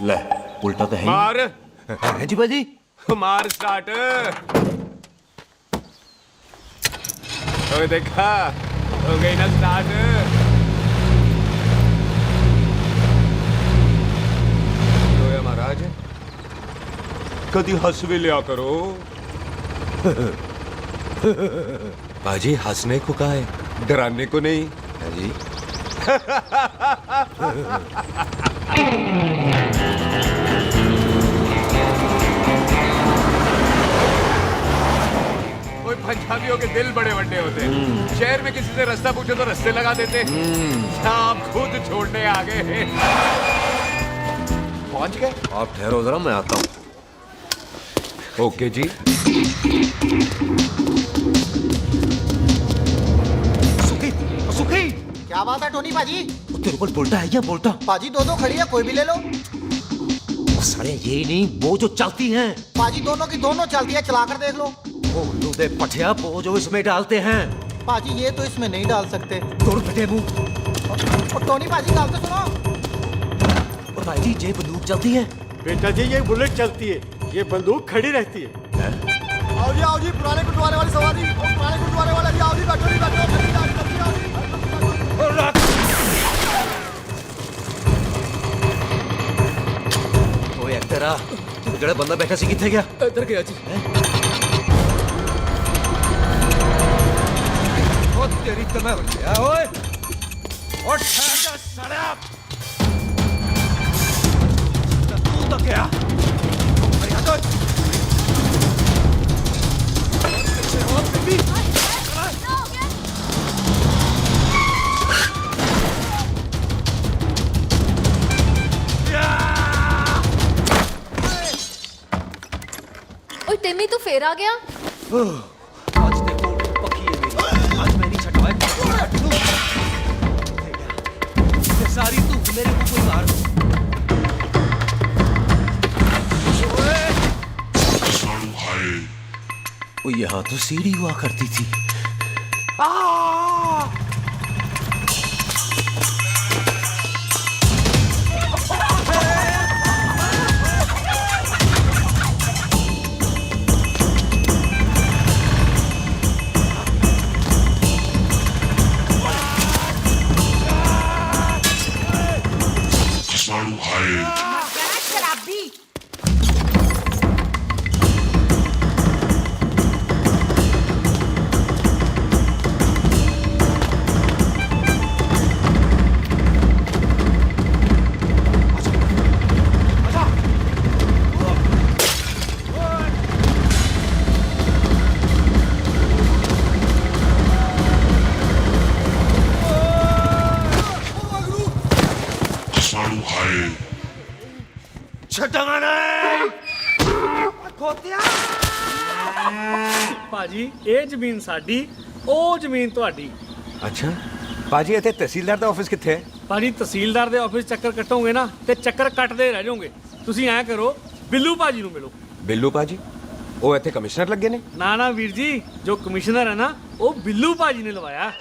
ले, उल्टा तो है ही। मार। है जी बाजी। मार स्टार्ट। ओए देखा, हो गई ना स्टार्ट। महाराज, कभी हंस भी लिया करो। बाजी, हंसने को कहा है, डराने को नहीं है जी। कोई पंजाबियों के दिल बड़े बड़े होते हैं। शहर में किसी से रास्ता पूछो तो रास्ते लगा देते। आप खुद छोड़ने आ गए। पहुंच गए? आप ठहरो जरा, मैं आता हूं। ओके जी। सुखी क्या बात है टोनी पाजी? तेरे को बोलता है क्या? बोलता पाजी दो खड़ी है, कोई भी ले लो। सारे यही नहीं, वो जो चलती हैं। पाजी दोनों की दोनों चलती है, चला कर देख लो। ओ लूदे पठिया, वो जो इसमें डालते हैं। पाजी ये तो इसमें नहीं डाल सकते। तोड़ फटे मुंह। और टोनी पाजी गाल तो सुनो। और भाई जी, ये बंदूक चलती है? बेटा जी, ये बुलेट चलती है, ये बंदूक खड़ी रहती है। आओ जी, पुराने गुरुद्वारे वाली सवारी, और पुराने गुरुद्वारे वाला जी, आओ जी, बैठो जी, बैठो। ओए तेरा ਜਿਹੜਾ ਬੰਦਾ ਬੈਠਾ ਸੀ ਕਿੱਥੇ ਗਿਆ? ਇੱਧਰ ਗਿਆ ਜੀ। ਉਹ ਤੇਰੀ ਤਾਂ ਮੈਂ ਬੱਚਿਆ ਓਏ। ਉੱਠ ਜਾ ਸੜਿਆ। ਤੂੰ ਤਾਂ ਗਿਆ? ਅਰੇ ਹਟੋ। ਉਹ ਬੀਬੀ। ओए टिमी, तू फिर आ गया? आज ते कोल पक्की है मेरी। आज मैं नहीं छटवाए। ये सारी तू मेरे को कोई मार। ओ यहाँ तो सीढ़ी हुआ करती थी। शराबी। ਭਾਜੀ, ਇਹ ਜ਼ਮੀਨ ਸਾਡੀ, ਉਹ ਜ਼ਮੀਨ ਤੁਹਾਡੀ। ਅੱਛਾ ਪਾਜੀ, ਇੱਥੇ ਤਹਿਸੀਲਦਾਰ ਦਾ ਆਫਿਸ ਕਿੱਥੇ ਹੈ? ਭਾਜੀ, ਤਹਿਸੀਲਦਾਰ ਦੇ ਆਫਿਸ ਚੱਕਰ ਕੱਟੋਗੇ ਨਾ ਤੇ ਚੱਕਰ ਕੱਟਦੇ ਰਹਿ ਜਾਓਗੇ। ਤੁਸੀਂ ਐਂ ਕਰੋ, ਬਿੱਲੂ ਭਾਜੀ ਨੂੰ ਮਿਲੋ। ਬਿੱਲੂ ਪਾਜੀ? ਉਹ ਇੱਥੇ ਕਮਿਸ਼ਨਰ ਲੱਗੇ ਨੇ? ਨਾ ਨਾ ਵੀਰ ਜੀ, ਜੋ ਕਮਿਸ਼ਨਰ ਹੈ ਨਾ, ਉਹ ਬਿੱਲੂ ਭਾਜੀ ਨੇ ਲਵਾਇਆ।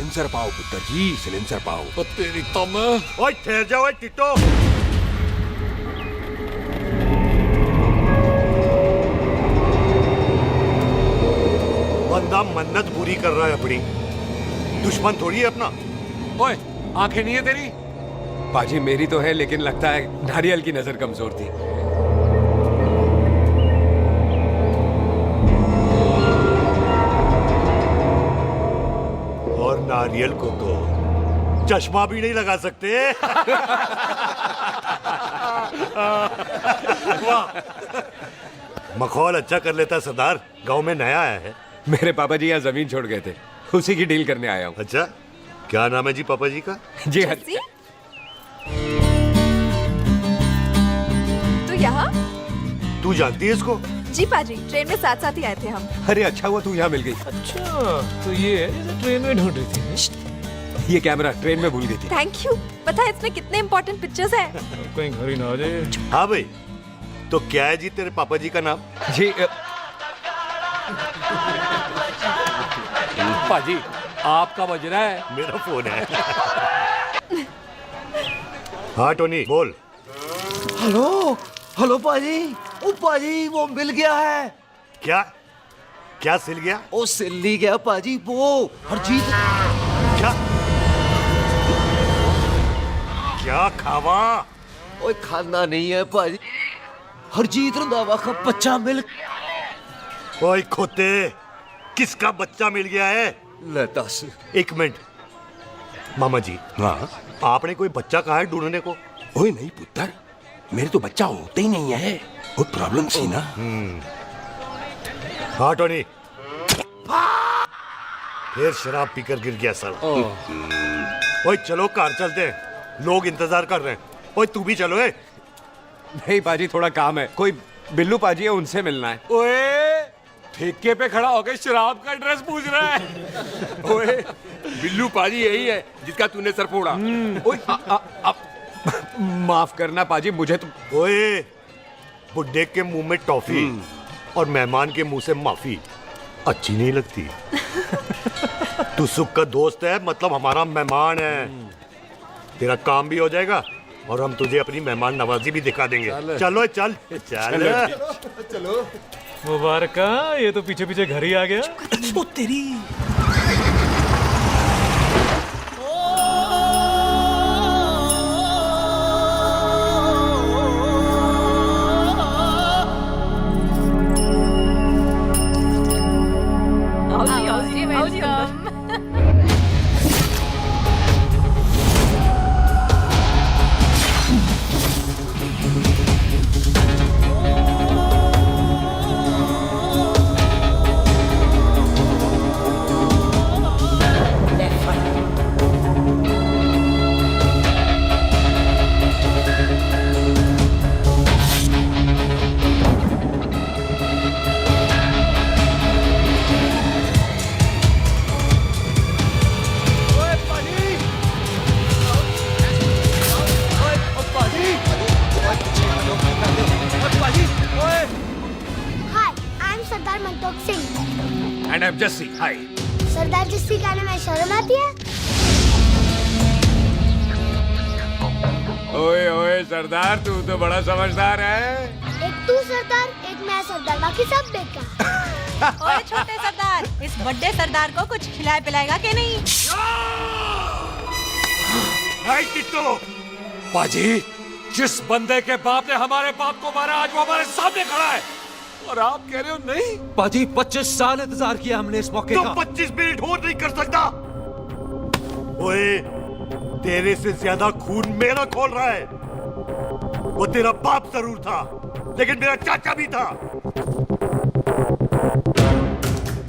सिलेंसर पाओ पुत्र जी, सिलेंसर पाओ। ओ तेरी तम। ओए ठहर जाओ, ओए टिट्टो। बंदा मन्नत पूरी कर रहा है अपनी, दुश्मन थोड़ी है अपना। ओए, आंखें नहीं है तेरी? पाजी मेरी तो है, लेकिन लगता है नारियल की नजर कमजोर थी। नारियल को तो चश्मा भी नहीं लगा सकते। वाह, मखौल अच्छा कर लेता सरदार। गांव में नया आया है। मेरे पापा जी यहाँ जमीन छोड़ गए थे, उसी की डील करने आया हूँ। अच्छा, क्या नाम है जी पापा जी का? जी हाँ। तो यहाँ? तू जानती है इसको? जी पाजी, ट्रेन में साथ साथ ही आए थे हम। अरे अच्छा हुआ तू यहाँ मिल गई। अच्छा, तो ये है जिसे ट्रेन में ढूंढ रही थी। ये कैमरा ट्रेन में भूल गई थी। Thank you. पता है इसमें कितने इम्पोर्टेंट पिक्चर्स हैं? कहीं घर ही ना आ जाए। हाँ भाई, तो क्या है जी तेरे पापा जी का नाम? जी पाजी, आपका बज रहा है। मेरा फोन है। हाँ टोनी बोल। हेलो हेलो पाजी, ओ पाजी वो मिल गया है। क्या क्या सिल गया? ओ सिल्ली गया पाजी, वो हरजीत। क्या क्या खावा? ओए खाना नहीं है पाजी, हरजीत रंधावा का बच्चा मिल। ओए खोते, किसका बच्चा मिल गया है? ले दस। एक मिनट मामा जी। हाँ, आपने कोई बच्चा कहा है ढूंढने को? ओए नहीं पुत्र, मेरे तो बच्चा होता ही नहीं है। वो प्रॉब्लम सी ना। हाँ टोनी, फिर शराब पीकर गिर गया सर। ओए चलो कार चलते हैं, लोग इंतजार कर रहे हैं। ओए तू भी चलो। नहीं पाजी, थोड़ा काम है। कोई बिल्लू पाजी है, उनसे मिलना है। ओए ठेके पे खड़ा होकर शराब का एड्रेस पूछ रहा है। ओए बिल्लू पाजी यही है जिसका तूने सर फोड़ा। माफ करना पाजी, मुझे तो। ओए, बुड्ढे के मुंह में टॉफी और मेहमान के मुंह से माफी अच्छी नहीं लगती। तू सुख का दोस्त है, मतलब हमारा मेहमान है। तेरा काम भी हो जाएगा और हम तुझे अपनी मेहमान नवाजी भी दिखा देंगे। चलो चल चल चलो। मुबारक, ये तो पीछे पीछे घर ही आ गया। ओ तेरी। And I'm Jesse. Hi. सरदार जस्सी गाने में शर्म आती है? ओए ओए सरदार, तू तो बड़ा समझदार है। एक तू सरदार, एक मैं सरदार, बाकी सब बेकार। ओए छोटे सरदार, इस बड़े सरदार को कुछ खिलाए पिलाएगा कि नहीं? टिट्टो। पाजी, जिस बंदे के बाप ने हमारे बाप को मारा, आज वो हमारे सामने खड़ा है और आप कह रहे हो नहीं? पाजी 25 साल इंतजार किया हमने इस मौके का। 25 मिनट और नहीं कर सकता। ओए, तेरे से ज्यादा खून मेरा खोल रहा है। वो तेरा बाप जरूर था, लेकिन मेरा चाचा भी था।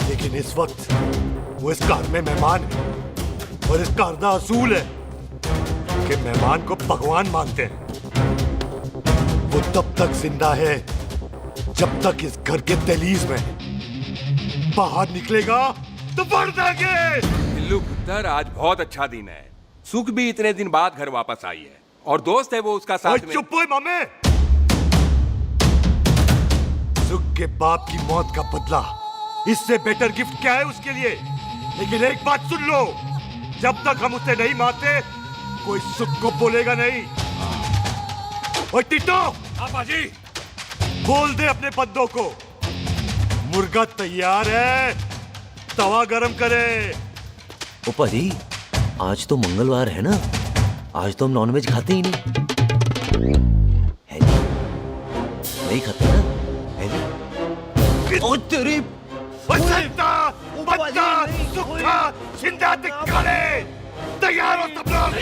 लेकिन इस वक्त वो इस घर में मेहमान है और इस घर का असूल है कि मेहमान को भगवान मानते हैं। वो तब तक जिंदा है जब तक इस घर के दहलीज में। बाहर निकलेगा तो बढ़ देंगे। बिल्लू पुत्र, आज बहुत अच्छा दिन है। सुख भी इतने दिन बाद घर वापस आई है और दोस्त है वो उसका साथ में। चुप हो मामे। सुख के बाप की मौत का बदला, इससे बेटर गिफ्ट क्या है उसके लिए? लेकिन एक बात सुन लो, जब तक हम उसे नहीं मारते कोई सुख को बोलेगा नहीं। ओए टिट्टो। हाँ पाजी। बोल दे अपने बंदों को, मुर्गा तैयार है, तवा गरम करे। ओ पाजी, आज तो मंगलवार है ना, आज तो हम नॉनवेज खाते ही नहीं है जी। नहीं खाते ना, है जी। ओ तेरी संता बच्चा सुखा जिंदा दिखाने तैयार हो सब लोग।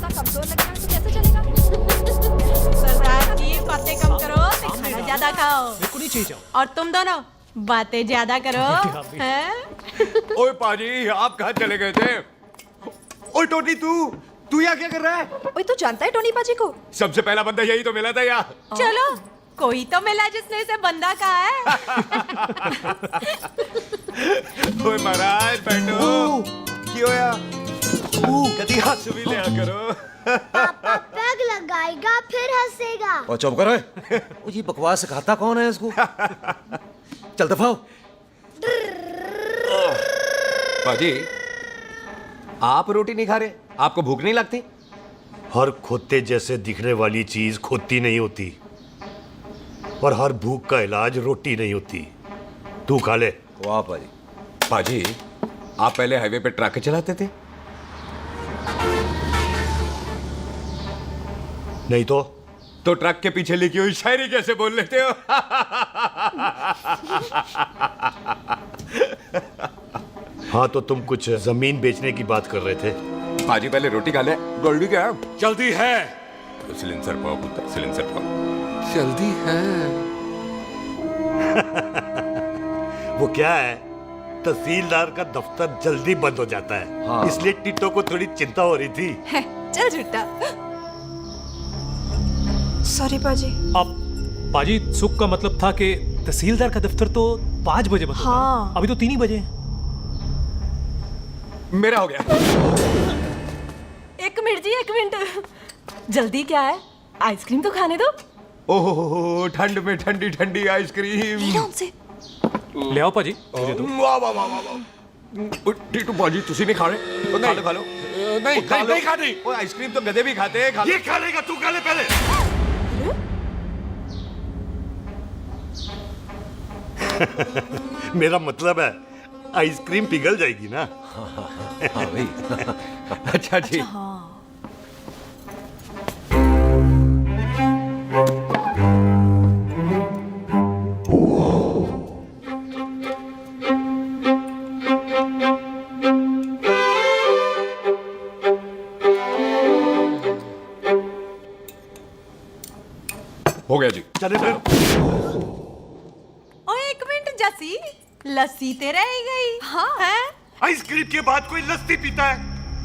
कमजोर लग रहा है तो कैसे चलेगा? सरदार जी बातें कम करो, खाना ज्यादा खाओ। मेरे को नहीं चाहिए जाओ। और तुम दोनों बातें ज्यादा करो, हैं? ओए पाजी, आप कहाँ चले गए थे? ओए टोनी, तू यहाँ क्या कर रहा है? ओए तू जानता है टोनी पाजी को? सबसे पहला बंदा यही तो मिला था यार। चलो कोई तो मिला जिसने इसे बंदा कहा है। ओए महाराज बैठो। क्यों यार? कभी हंस भी लिया करो। पापा पैग लगाएगा फिर हंसेगा। और चुप करो। वो जी बकवास सिखाता कौन है इसको? चल दफाओ। पाजी, आप रोटी नहीं खा रहे? आपको भूख नहीं लगती? हर खोते जैसे दिखने वाली चीज खोती नहीं होती और हर भूख का इलाज रोटी नहीं होती। तू खा ले। वाह पाजी। पाजी, आप पहले हाईवे पे ट्रक चलाते थे? नहीं तो ट्रक के पीछे लिखी हुई शायरी कैसे बोल लेते हो? हाँ तो तुम कुछ जमीन बेचने की बात कर रहे थे। पाजी पहले रोटी खा ले। गोल्डी क्या? जल्दी है। सिलेंसर पाओ पुत्र, सिलेंसर पाओ। जल्दी है। वो क्या है, तहसीलदार का दफ्तर जल्दी बंद हो जाता है। हाँ। इसलिए टिट्टो को थोड़ी चिंता हो रही थी। चल झूठा। सॉरी पाजी। अब पाजी, सुख का मतलब था कि तहसीलदार का दफ्तर तो 5 बजे बंद होता है। हाँ। अभी तो 3 ही बजे हैं। मेरा हो गया। एक मिनट जी, एक मिनट। जल्दी क्या है? आइसक्रीम तो खाने दो। ओहो, ठंड में ठंडी ठंडी आइसक्रीम। ले लो उनसे। ले आओ पाजी, मुझे दो। वाह वाह वाह वाह। टीटू पाजी, तुसी नहीं खा रहे? तो खा लो, खा लो। नहीं खानी। वो आइसक्रीम तो गधे भी खाते हैं। ये खा लेगा, तू खा ले पहले। मेरा मतलब है आइसक्रीम पिघल जाएगी ना। हाँ भाई। अच्छा जी। हो गया जी। चले फिर। ओ एक मिनट जसी, लस्सी ते रह गई। हाँ है? आइसक्रीम के बाद कोई लस्सी पीता है?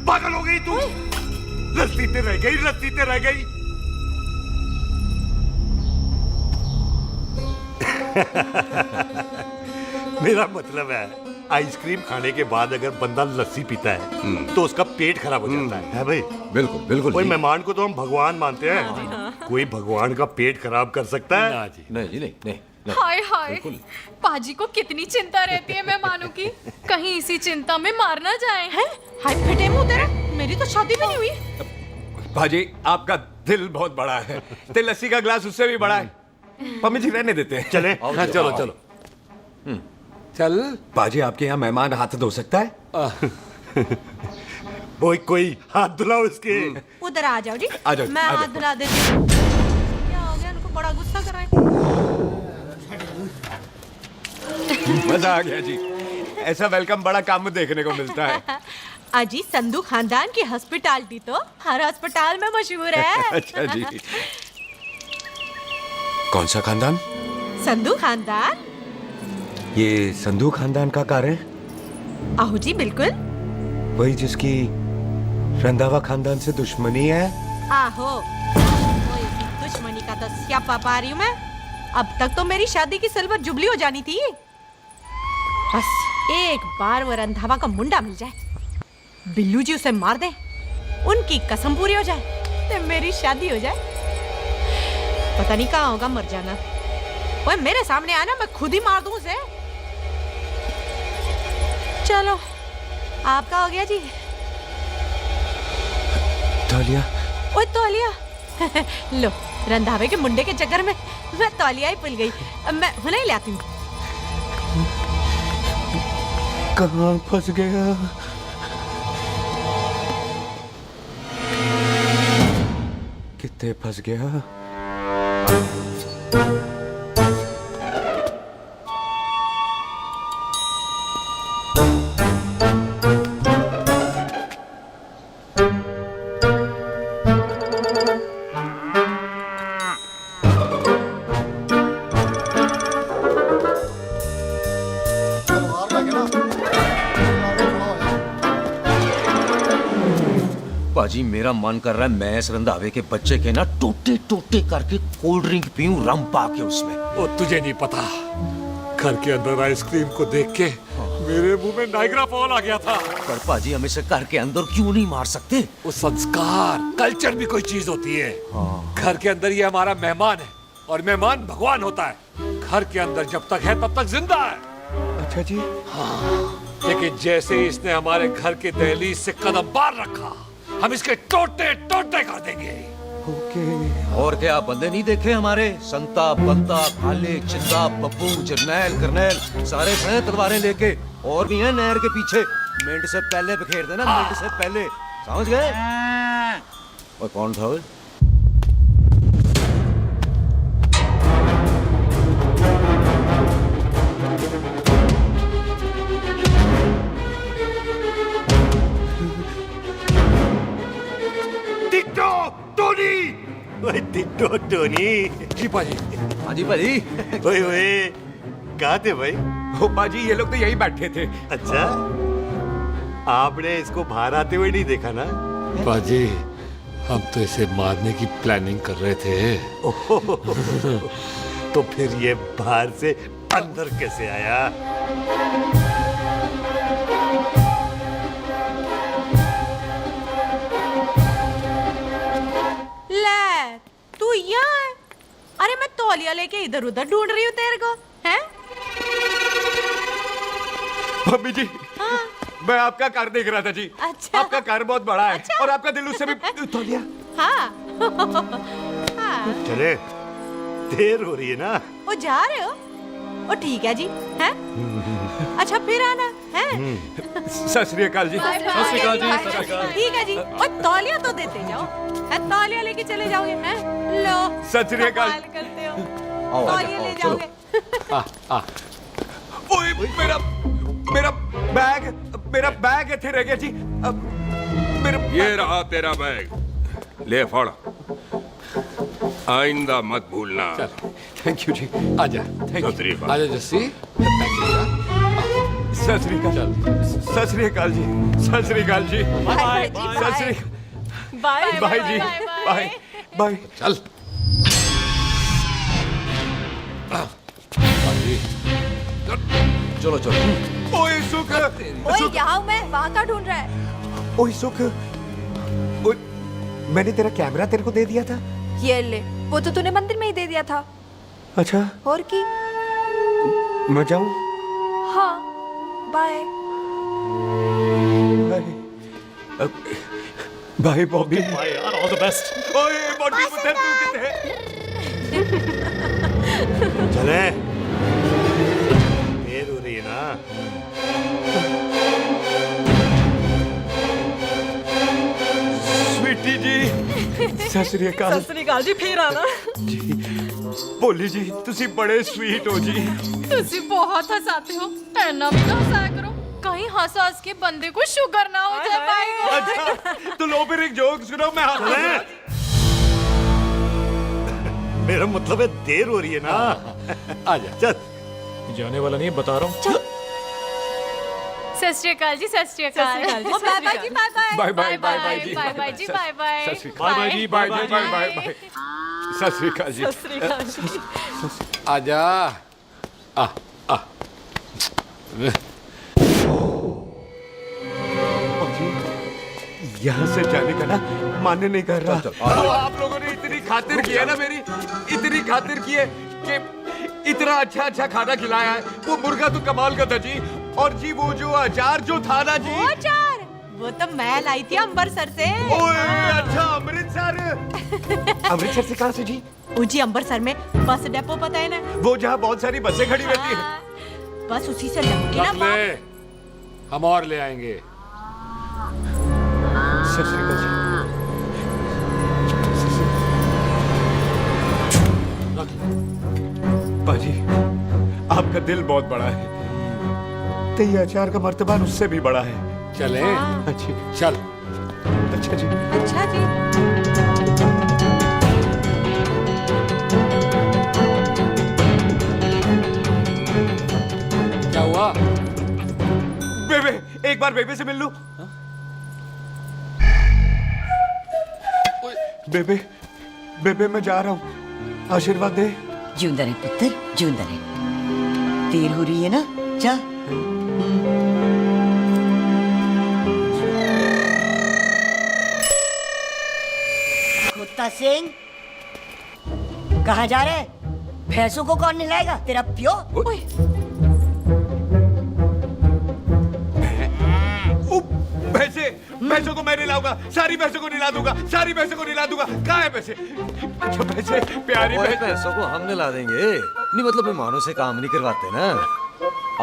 पागल हो गई तू? लस्सी ते रह गई, लस्सी ते रह गई। मेरा मतलब है आइसक्रीम खाने के बाद अगर बंदा लस्सी पीता है तो उसका पेट खराब हो जाता है भाई? बिल्कुल बिल्कुल। कोई मेहमान को तो हम भगवान मानते हैं। कोई भगवान का पेट खराब कर सकता है? नहीं जी, नहीं नहीं। हाय हाय, पाजी को कितनी चिंता रहती है मेहमानों की। कहीं इसी चिंता में मार ना जाए। हैं? हाय फटे मुंह तेरा, मेरी तो शादी भी नहीं हुई। भाजी, आपका दिल बहुत बड़ा है। ते लस्सी का ग्लास उससे भी बड़ा है। मम्मी जी रहने देते हैं। चले। हाँ चलो चलो। चल। पाजी, आपके यहाँ मेहमान हाथ धो सकता है? कोई हाथ धुलाओ इसके। उधर आ जाओ जी। आ जाओ, मैं आ जाओ। हाथ धुला देती हूँ। क्या हो गया, उनको बड़ा गुस्सा कर रहे हैं। मजा आ गया जी। ऐसा वेलकम बड़ा काम देखने को मिलता है। अजी, संधू खानदान की हॉस्पिटैलिटी तो हर अस्पताल में मशहूर है। अच्छा जी। कौन सा खानदान? संधू खानदान। ये संधू खानदान का कार है? आहू जी बिल्कुल। वही जिसकी रंधावा खानदान से दुश्मनी है? आहो, वो इसी दुश्मनी का तो स्यापा पा रही हूँ मैं। अब तक तो मेरी शादी की सिल्वर जुबली हो जानी थी। बस एक बार वो रंधावा का मुंडा मिल जाए, बिल्लू जी उसे मार दे, उनकी कसम पूरी हो जाए, तो मेरी शादी हो जाए। पता नहीं कहाँ होगा मर जाना। वो मेरे सामने आना, मैं खुद ही मार दूं उसे। चलो, आपका हो गया जी। तौलिया। ओए तौलिया। लो, रंधावे के मुंडे के चक्कर में मैं तौलिया ही भूल गई। मैं हुने ही लाती हूँ। कहाँ फंस गया? कितने फंस गया? पाजी मेरा मन कर रहा है मैं इस रंधावे के बच्चे के ना टोटे टोटे करके कोल्ड ड्रिंक पीऊं रम पाके उसमें। वो तुझे नहीं पता, घर के अंदर आइसक्रीम को देख के मेरे मुंह में नाइग्रा फॉल आ गया था। पर पाजी हम इसे घर के अंदर क्यों नहीं मार सकते? वो संस्कार कल्चर भी कोई चीज होती है। घर के अंदर ये हमारा मेहमान है और मेहमान भगवान होता है। घर के अंदर जब तक है तब तक जिंदा है। अच्छा जी। हाँ, लेकिन जैसे ही इसने हमारे घर के दहलीज से कदम बाहर रखा हम इसके टोटे टोटे कर देंगे। और क्या बंदे नहीं देखे हमारे? संता बंता खाले चिंदा पप्पू जरनैल करनैल सारे हैं तलवारें लेके, और भी हैं नहर के पीछे। मिनट से पहले बिखेर देना, मिनट से पहले, समझ गए? और कौन था वो? टिट्टो टोनी, ओए टिट्टो टोनी। जी पाजी। हाँ जी पाजी। ओए ओए, कहाँ थे भाई? ओ पाजी ये लोग तो यही बैठे थे। अच्छा, आपने इसको बाहर आते हुए नहीं देखा ना? पाजी हम तो इसे मारने की प्लानिंग कर रहे थे। तो फिर ये बाहर से अंदर कैसे आया? ले तू यहाँ है? अरे मैं तौलिया लेके इधर उधर ढूंढ रही हूँ तेरे को, हैं? मम्मी जी, मैं आपका कार देख रहा था जी। अच्छा। आपका कार बहुत बड़ा है। अच्छा। और आपका दिल उससे भी तौलिया। हाँ। हाँ। चले, देर हो रही है ना? वो जा रहे हो? वो ठीक है जी, हैं? अच्छा फिर आना, हैं? सत श्री अकाल जी। सत श्री अकाल जी, सत श्री अकाल। ठीक है जी। और तौलिया तो देते जाओ, है? तौलिया लेके चले जाओगे, हैं? लो। सत श्री अकाल। कमाल करते हो। आओ, तौलिया ले चलो। जाओगे। ओए मेरा मेरा मेरा बैग इथे रह गया जी। मेरा ये रहा तेरा बैग, ले फड़। आइंदा मत भूलना। थैंक यू जी। आजा। सत श्री अकाल। आजा जस्सी। सत श्री अकाल। सत श्री अकाल जी। सत श्री अकाल जी। बाय सत श्री बाय बाय जी। Bye bye. चल। चलो चलो। ओए सुख। ओए यहाँ हूँ मैं, वहाँ का ढूंढ रहा है? ओए सुख, ओए मैंने तेरा कैमरा तेरे को दे दिया था। ये ले, वो तो तूने मंदिर में ही दे दिया था। अच्छा, और की? मैं जाऊं? हाँ, बाय। बाय बॉबी। बाय यार, ऑल द बेस्ट। ओए बॉबी पुत्र तू किथे? चले, देर हो रही है ना? स्वीटी जी, सत श्री अकाल। सत श्री अकाल जी, फिर आना। जी, भोली जी, तुसी बड़े स्वीट हो जी। तुसी बहुत हंसाते हो, ऐना भी ना हंसाया करो, कहीं हंस हंस के बंदे को शुगर ना हो जाए भाई को। अच्छा, तो लो फिर एक जोक सुनो, मैं हंसूंगा। मेरा मतलब है देर हो रही है ना? आजा, चल। जाने वाला नहीं, बता रहा हूँ। सत श्री अकाल जी, सत श्री अकाल। ओ बाय बाय जी, bye bye. Bye bye bye जी। बाय बाय जी, बाय बाय। सत श्री अकाल। बाय जी, बाय बाय बाय बाय। सत श्री अकाल जी। सत श्री अकाल जी। आजा। आ आ। यहाँ से जाने का ना मान्य नहीं कर रहा। तो आप लोगों ने इतनी खातिर की है ना मेरी, इतनी खातिर की है कि इतना अच्छा अच्छा खाना खिलाया है। वो मुर्गा तो कमाल का था जी। और जी वो जो अचार जो था ना जी, वो अचार, वो तो मैं लाई थी अम्बरसर से। ओए अच्छा, अमृतसर। अमृतसर से कहाँ से जी? जी अम्बरसर में बस डिपो पता है ना? वो जहाँ बहुत सारी बसें खड़ी रहती है। बस उसी से लगती ना रख ले, हम और ले आएंगे। सत श्री अकाल जी। आपका दिल बहुत बड़ा है, तो ये अचार का मर्तबा उससे भी बड़ा है। चले अच्छी चल। अच्छा जी। अच्छा जी। क्या हुआ? बेबे, एक बार बेबे से मिल लूं। बेबे, बेबे मैं जा रहा हूँ, आशीर्वाद दे। जिंदा रहे पुत्र, जिंदा रहे। देर हो रही है ना, जा। कुत्ता सिंह, कहाँ जा रहे? भैंसों को कौन नहलाएगा? तेरा प्यो? भैंसों को मैं नहलाऊंगा, सारी भैंसों को नहला दूंगा, सारी भैंसों को नहला दूंगा। कहाँ है पैसे? अच्छा पैसे, प्यारी पैसों को हम नहला देंगे, नहीं मतलब मेहमानों से काम नहीं करवाते ना।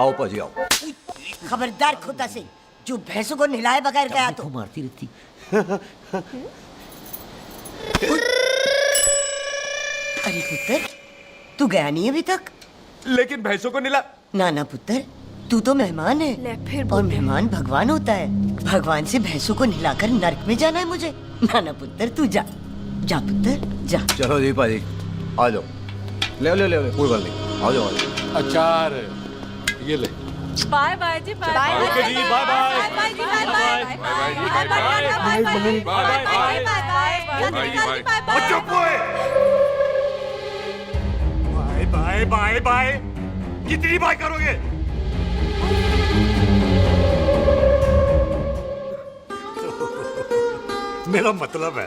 आओ पाजी आओ। खबरदार कुत्ता सिंह, जो भैंसों को नहलाए बगैर गया तो मारती रहती। अरे पुत्र, तू गया नहीं अभी तक? लेकिन भैंसों को नहला। ना ना पुत्र, तू तो मेहमान है और मेहमान भगवान होता है। भगवान से भैंसों को नहलाकर नरक में जाना है मुझे? ना ना पुत्र, तू जा, जा पुत्र जा। चलो जी पाजी, आ जाओ। ले ले ले कोई बात नहीं, आ जाओ। अचार ये ले। बाय बाय जी, बाय बाय। ओके जी, बाय बाय। बाय जी, बाय बाय। बाय बाय जी, bye bye. Bye bye bye. कितनी बाय करोगे? मेरा मतलब है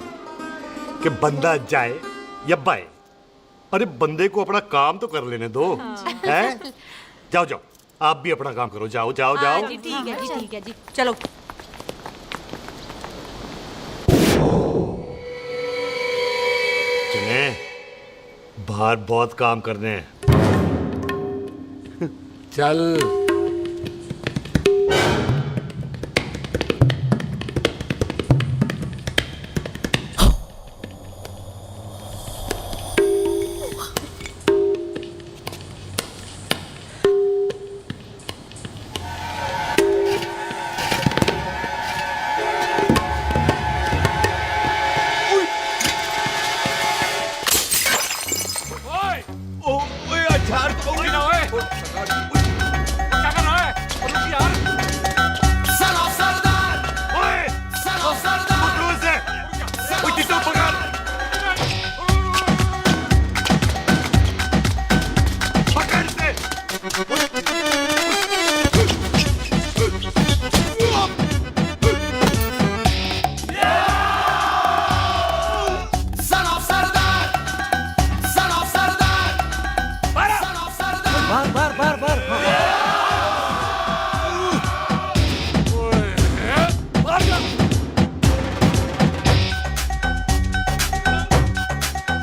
कि बंदा जाए या बाय, अरे बंदे को अपना काम तो कर लेने दो। हैं? जाओ जाओ, आप भी अपना काम करो। जाओ जाओ जाओ। जी ठीक है जी, ठीक है जी, चलो। चले, बाहर बहुत काम करने हैं। चल।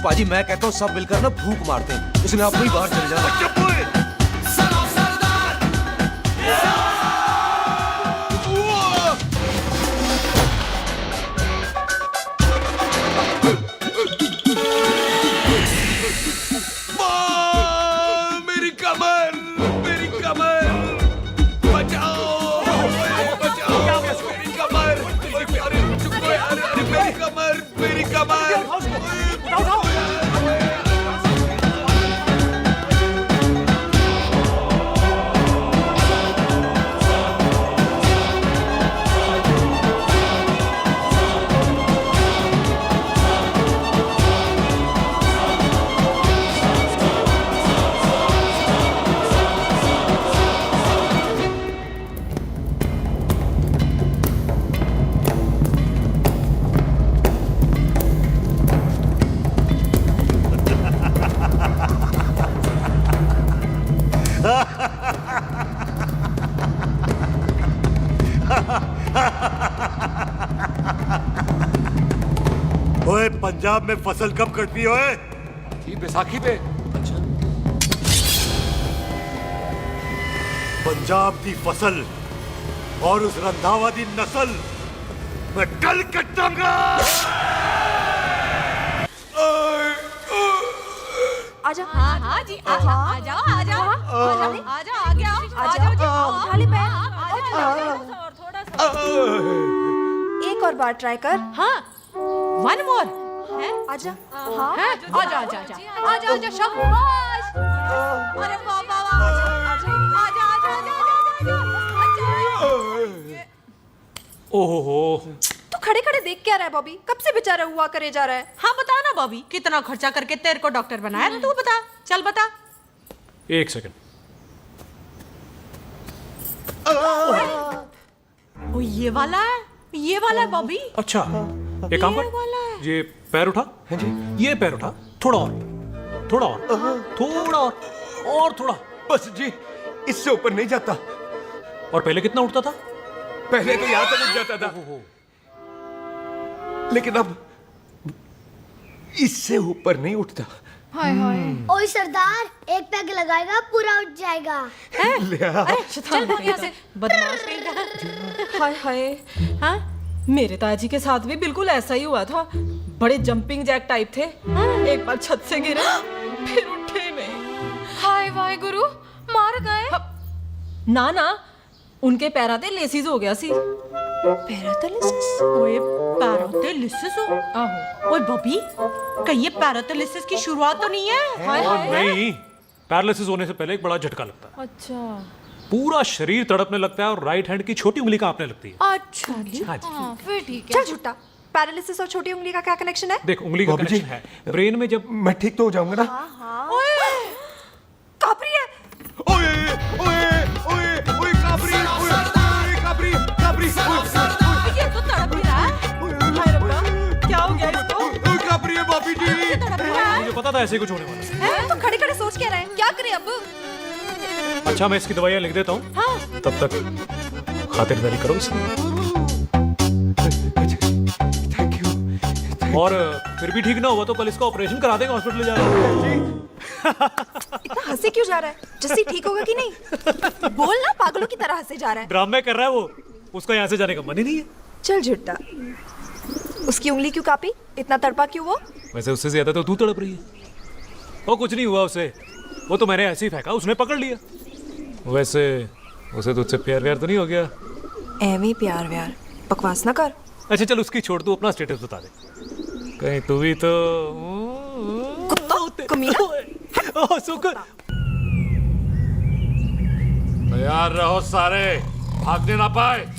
पाजी मैं कहता हूँ सब मिलकर ना भूख मारते हैं, उसने आप ही बाहर चले जाना। मेरी कमर, मेरी कमर, बचाओ, बचाओ, मेरी कमर, अरे मेरी कमर, मेरी कमर। ओए पंजाब में फसल कब कटती है? ये बैसाखी पे। अच्छा। पंजाब की फसल और उस रंधावा दी नस्ल मैं कल कटांगा। आजा। हाँ हाँ जी, आ जाओ आ जाओ आ जाओ आ जाओ आगे आओ आ जाओ जी, उठा ले पैर। थोड़ा सा एक और बार ट्राई कर। हाँ, वन मोर है। आजा। हाँ आजा आजा आजा आजा आजा शाबाश। अरे वाह वाह वाह, आजा आजा आजा आजा। ओहो, तू खड़े खड़े देख क्या रहा है बॉबी? कब से बेचारा हुआ करे जा रहा है? हाँ बता ना बॉबी, कितना खर्चा करके तेरे को डॉक्टर बनाया? तू बता, चल बता। एक सेकंड। ओ ये वाला है बॉबी। अच्छा, एक काम ये वाला है। कर, ये पैर उठा। हाँ जी। ये पैर उठा, थोड़ा और, थोड़ा और, थोड़ा और थोड़ा। बस जी, इससे ऊपर नहीं जाता। और पहले कितना उठता था? पहले तो यहाँ तक उठ जाता था, लेकिन अब इससे ऊपर नहीं उठता। हाय हाय। ओए सरदार, एक पैग लगाएगा पूरा उठ जाएगा। चल भाग यहाँ से, बदमाश कहीं का। हाय हाय। हाँ, मेरे ताजी के साथ भी बिल्कुल ऐसा ही हुआ था। बड़े जंपिंग जैक टाइप थे। एक बार छत से गिरे, फिर उठे नहीं। हाय वाहे गुरु, मार गए? ना ना, उनके पैरा ते लेसिस हो गया सी। पैरालिसिस? ओए पैरालिसिस हो? आहो। ओए बॉबी, कहीं ये पैरालिसिस की शुरुआत तो नहीं है? हाय हाय। नहीं, पैरालिसिस होने से पहले एक बड़ा झटका लगता है। अच्छा पूरा शरीर तड़पने लगता है और राइट हैंड की छोटी उंगली कांपने लगती है। अच्छा हाँ, फिर ठीक है। चल झूठा, पैरालिसिस और छोटी उंगली का क्या कनेक्शन है? देख, उंगली का कनेक्शन है ब्रेन में। जब मैं ठीक तो हो जाऊंगा ना? ओए कापरी है। ओए ओए ओए ओए काबरी, ओए काबरी काबरी, ये तो तड़प ही रहा है। हाय रब्बा, क्या हो गया इसको? ओए काबरी है बाबी जी। मुझे पता था ऐसे कुछ होने वाला है। तो खड़े खड़े सोच क्या रहे हैं? क्या करें अब? अच्छा, मैं इसकी दवाइयाँ लिख देता हूँ। हाँ। तब तक खातिरदारी करो इसकी। Thank you. और फिर भी ठीक ना हुआ तो कल इसका ऑपरेशन करा देंगे, हॉस्पिटल ले जाना। इतना हंसे क्यों जा रहा है? जस्सी ठीक होगा कि नहीं? बोल ना, पागलों की तरह हंसे जा रहा है। ड्रामे कर रहा है वो, उसका यहाँ से जाने का मन ही नहीं है। चल झुट्टा, उसकी उंगली क्यों कापी? इतना तड़पा क्यों वो? वैसे उससे ज्यादा तो तू तड़प रही है। वो कुछ नहीं हुआ उसे, वो तो मैंने ऐसे ही फेंका, उसने पकड़ लिया। वैसे उसे तुझसे प्यार व्यार तो नहीं हो गया? एवी प्यार व्यार, बकवास ना कर। अच्छा चल, उसकी छोड़, तू अपना स्टेटस बता दे। कहीं तू भी तो कुत्ता कमीना। ओह शुक्र। तैयार रहो सारे, भागने ना पाए।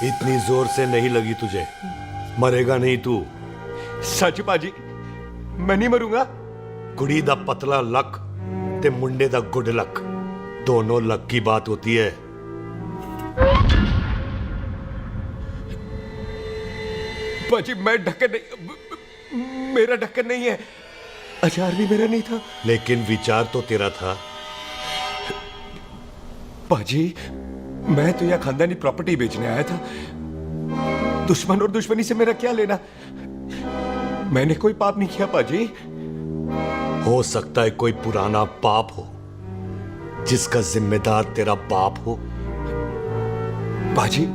इतनी जोर से नहीं लगी तुझे, मरेगा नहीं तू। सच बाजी, मैं नहीं मरूंगा। कुड़ी दा पतला लक ते मुंडे दा गुड लक, दोनों लक की बात होती है। बाजी मैं ढक्कन नहीं, मेरा ढक्कन नहीं है। अचार भी मेरा नहीं था। लेकिन विचार तो तेरा था। बाजी, मैं तो यह खानदानी प्रॉपर्टी बेचने आया था। दुश्मन और दुश्मनी से मेरा क्या लेना? मैंने कोई पाप नहीं किया बाजी। हो सकता है कोई पुराना पाप हो जिसका जिम्मेदार तेरा बाप हो। बाजी,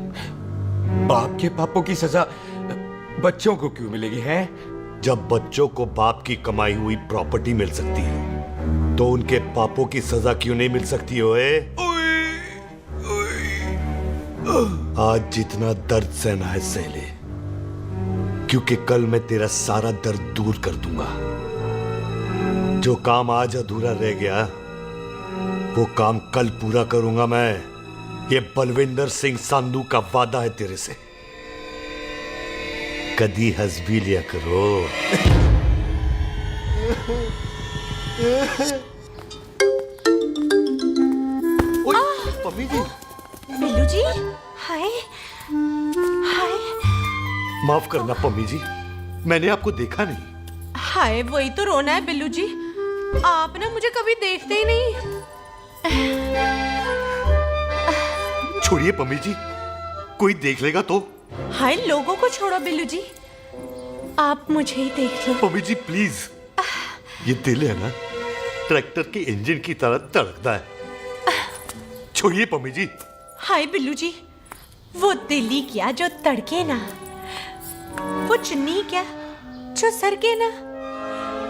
बाप के पापों की सजा बच्चों को क्यों मिलेगी है? जब बच्चों को बाप की कमाई हुई प्रॉपर्टी मिल सकती है तो उनके पापों की सजा क्यों नहीं मिल सकती? ओए आज जितना दर्द सहना है सह ले, क्योंकि कल मैं तेरा सारा दर्द दूर कर दूंगा। जो काम आज अधूरा रह गया वो काम कल पूरा करूंगा मैं। ये बलविंदर सिंह संधू का वादा है तेरे से। कदी हंस भी लिया करो। पम्मी जी। बिल्लू जी, हाय हाय। माफ करना पम्मी जी, मैंने आपको देखा नहीं। हाय वही तो रोना है बिल्लू जी, आप ना मुझे कभी देखते ही नहीं। छोड़िए पम्मी जी, कोई देख लेगा तो। हाय लोगों को छोड़ो बिल्लू जी, आप मुझे ही देख लो। पम्मी जी प्लीज, ये दिल है ना ट्रैक्टर के इंजन की तरह धड़कता है। छोड़िए पम्मी जी। हाय बिल्लू जी, वो दिल ही क्या जो तड़के ना, वो चुन्नी क्या जो सरके ना,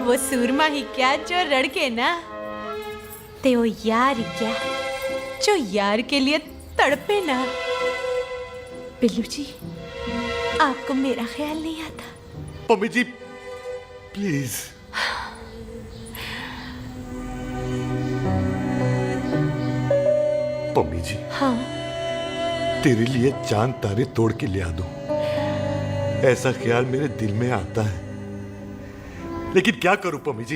वो सूरमा ही क्या जो रड़के ना, ते वो यार ही क्या जो यार के लिए तड़पे ना। बिल्लू जी आपको मेरा ख्याल नहीं आता? पम्मी जी प्लीज। पम्मी जी हाँ तेरे लिए चांद तारे तोड़ के ले आ दूं, ऐसा ख्याल मेरे दिल में आता है, लेकिन क्या करूं पम्मी जी।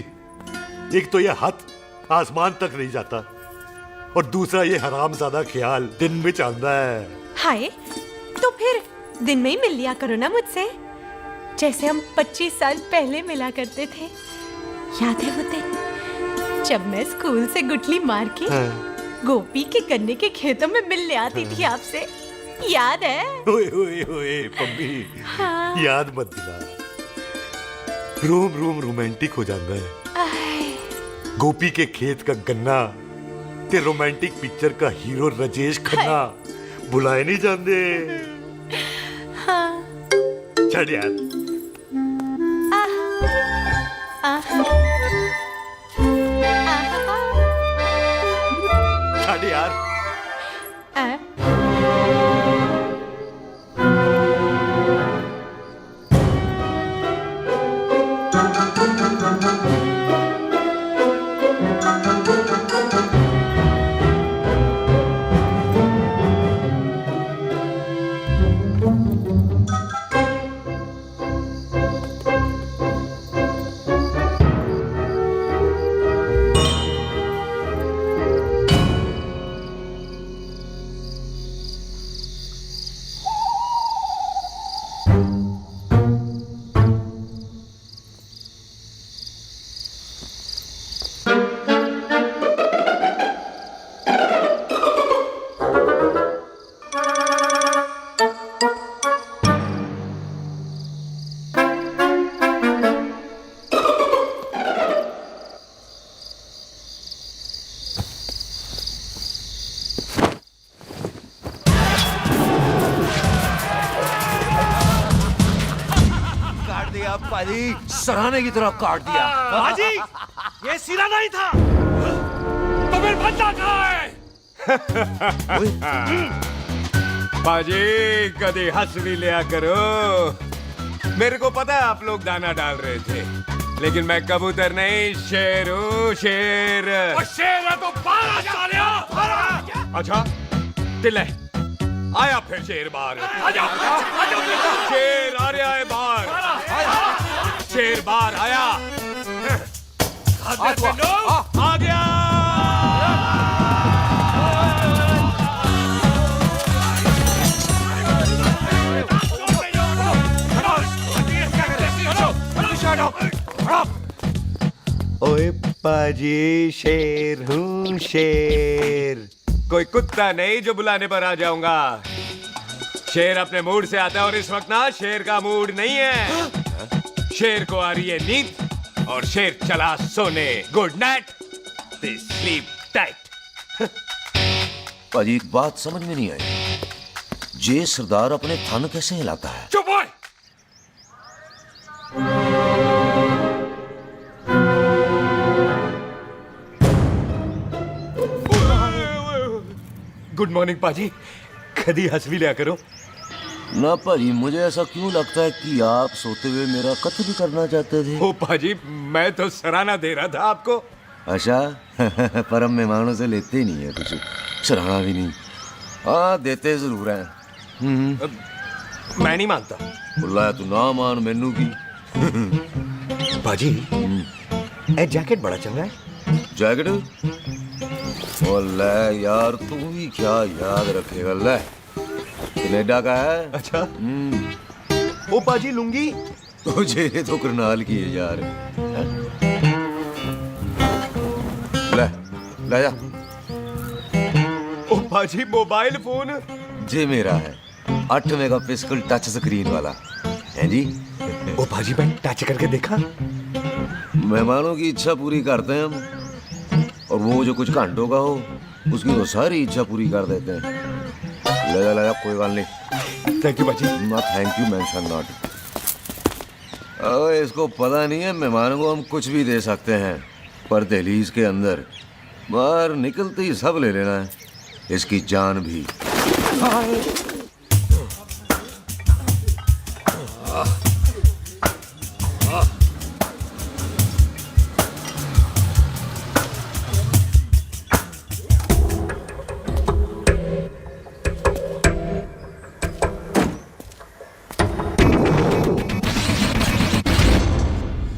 एक तो ये हाथ आसमान तक नहीं जाता, और दूसरा ये हरामजादा ख्याल दिन में चांदा है। हाय तो फिर दिन में ही मिल लिया करो ना मुझसे, जैसे हम 25 साल पहले मिला करते थे। याद है वो दिन जब मैं स्कूल से गुटली मार के गोपी के गन्ने के खेतों में मिलने आती थी आपसे, याद है? ओए ओए ओए पम्मी, हाँ। याद मत दिला, रोम रोम रोमांटिक हो जाता है। गोपी के खेत का गन्ना ते रोमांटिक पिक्चर का हीरो राजेश खन्ना बुलाए नहीं जाते। हाँ। चल यार। चल यार। सराहने की तरह काट दिया। बाजी, ये सिरा नहीं था। तो फिर बंदा कहाँ है? बाजी कभी हंस भी लिया करो। मेरे को पता है आप लोग दाना डाल रहे थे, लेकिन मैं कबूतर नहीं शेर हूँ, शेर। शेर है तो बारह सालिया। अच्छा दिले आया फिर शेर बाहर। शेर आ रहा है बाहर। शेर बाहर आया। आ गया। ओए पाजी, शेर हूँ शेर। कोई कुत्ता नहीं जो बुलाने पर आ जाऊंगा। शेर अपने मूड से आता है, और इस वक्त ना शेर का मूड नहीं है। शेर को आ रही है नींद, और शेर चला सोने। Good night, sleep tight. पाजी एक बात समझ में नहीं आई, जे सरदार अपने थन कैसे हिलाता है? चुप हो। गुड मॉर्निंग पाजी, कभी हंस भी लिया करो। ना पाजी, मुझे ऐसा क्यों लगता है कि आप सोते हुए मेरा कत्ल भी करना चाहते थे? ओ पाजी, मैं तो सराहना दे रहा था आपको। अच्छा पर हम मेहमानों से लेते ही नहीं है कुछ, सराहना भी नहीं। हाँ देते जरूर हैं। मैं नहीं मानता। बुलाया तू ना मान मैनू की। पाजी ए जैकेट बड़ा चंगा है। जैकेट ले यार, तू भी क्या याद रखेगा। ले कनेडा का है। अच्छा। ओ पाजी लुंगी तुझे ये तो करनाल की है यार। ले ले जा। ओ पाजी मोबाइल फोन जे मेरा है 8 मेगापिक्सल टच स्क्रीन वाला है जी। ओ पाजी मैंने टच करके देखा। मेहमानों की इच्छा पूरी करते हैं हम, और वो जो कुछ घंटों का हो उसकी तो सारी इच्छा पूरी कर देते हैं। ले जा कोई बात नहीं। थैंक यू पाजी। Not thank you mention not. इसको पता नहीं है मेहमानों को हम कुछ भी दे सकते हैं, पर दहलीज के अंदर बाहर निकलते ही सब ले लेना है, इसकी जान भी।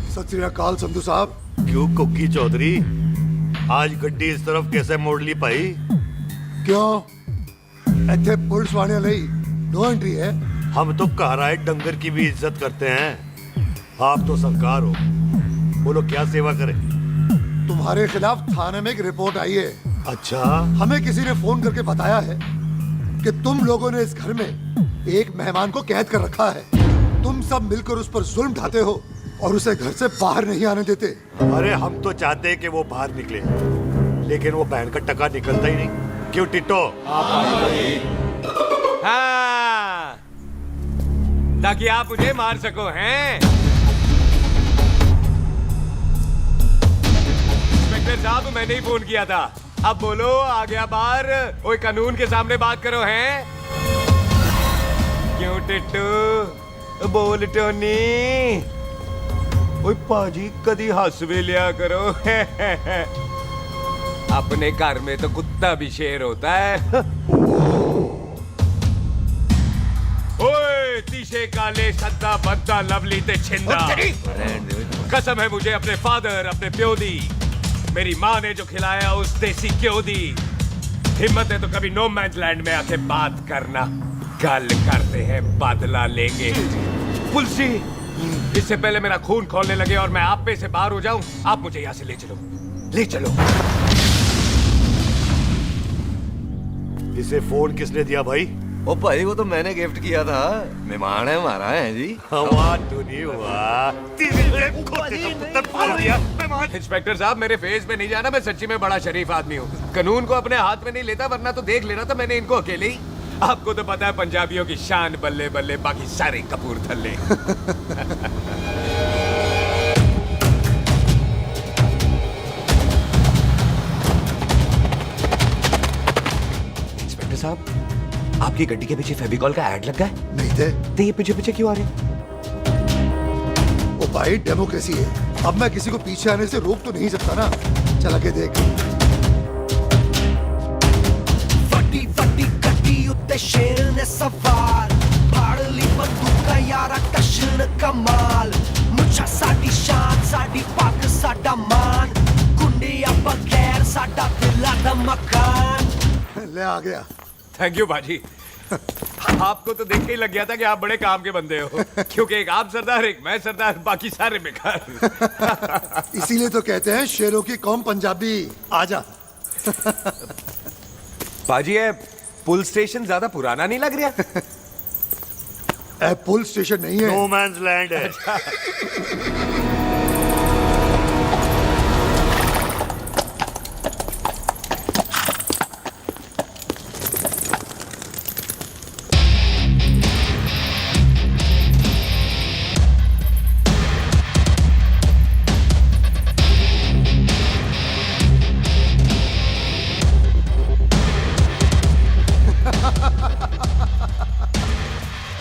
सत श्री अकाल संधू साहब। क्यों कुकी चौधरी, आज गड्डी इस तरफ कैसे मोड़ ली भाई? क्यों इतने पुलिस वाले नहीं नो एंट्री है? हम तो घर आए डंगर की भी इज्जत करते हैं। आप तो सरकार हो, बोलो क्या सेवा करें? तुम्हारे खिलाफ थाने में एक रिपोर्ट आई है। अच्छा, हमें किसी ने फोन करके बताया है कि तुम लोगों ने इस घर में एक मेहमान को कैद कर रखा है। तुम सब मिलकर उस पर जुल्म ढाते हो और उसे घर से बाहर नहीं आने देते। अरे हम तो चाहते हैं कि वो बाहर निकले, लेकिन वो बहन का टका निकलता ही नहीं। क्यों टिट्टो? हाँ, ताकि आप मुझे मार सको हैं। इंस्पेक्टर साहब मैंने ही फोन किया था। अब बोलो आ गया बाहर। ओए कानून के सामने बात करो हैं। क्यों टिट्टू? बोल टोनी। ओए पाजी कदी हंस भी लिया करो। अपने घर में तो कुत्ता भी शेर होता है। ओए तीशे काले सद्दा बद्दा लवली ते छिंदा, कसम है मुझे अपने फादर अपने प्यो दी, मेरी माँ ने जो खिलाया उस देसी क्यों दी। हिम्मत है तो कभी नो मैन लैंड में आके बात करना। गल करते हैं बदला लेंगे। पुलसी, इससे पहले मेरा खून खोलने लगे और मैं आप पे से बाहर हो जाऊं, आप मुझे यहाँ से ले चलो, ले चलो। इसे फोन किसने दिया भाई? ओ भाई वो तो मैंने गिफ्ट किया था, मेहमान है हमारा है जी। इंस्पेक्टर साहब मेरे फेस पे नहीं जाना, मैं सच्ची में बड़ा शरीफ आदमी हूँ। कानून को अपने हाथ में नहीं लेता, वरना तो देख लेना था मैंने इनको अकेले ही। आपको तो पता है पंजाबियों की शान बल्ले बल्ले, बाकी सारे कपूरथल्ले। इंस्पेक्टर साहब आपकी गड्डी के पीछे फेविकॉल का ऐड लग गया है? नहीं थे। तो ये पीछे पीछे क्यों आ रहे? ओ भाई डेमोक्रेसी है, अब मैं किसी को पीछे आने से रोक तो नहीं सकता ना। चल के देख। ਵੱਡੀ ਵੱਡੀ ਗੱਡੀ ਉੱਤੇ ਸ਼ੇਰ ਨੇ ਸਵਾਰ, ਫੜ ਲਈ ਬੰਦੂਕਾਂ ਯਾਰਾ ਟਸ਼ਨ ਕਮਾਲ, ਮੁੱਛਾਂ ਸਾਡੀ ਸ਼ਾਨ ਸਾਡੀ ਪੱਗ ਸਾਡਾ ਮਾਨ, ਗੁੰਡਿਆਂ ਬਗੈਰ ਸਾਡਾ ਦਿਲਾਂ ਦਾ ਮਕਾਨ। ले आ गया। थैंक यू बाजी। आपको तो देख के ही लग गया था कि आप बड़े काम के बंदे हो, क्योंकि एक आप सरदार एक मैं सरदार, बाकी सारे बेकार। इसीलिए तो कहते हैं शेरों की कौम पंजाबी। आजा। बाजी है पुल स्टेशन ज्यादा पुराना नहीं लग रहा? पुल स्टेशन नहीं है, नो मैंस लैंड है।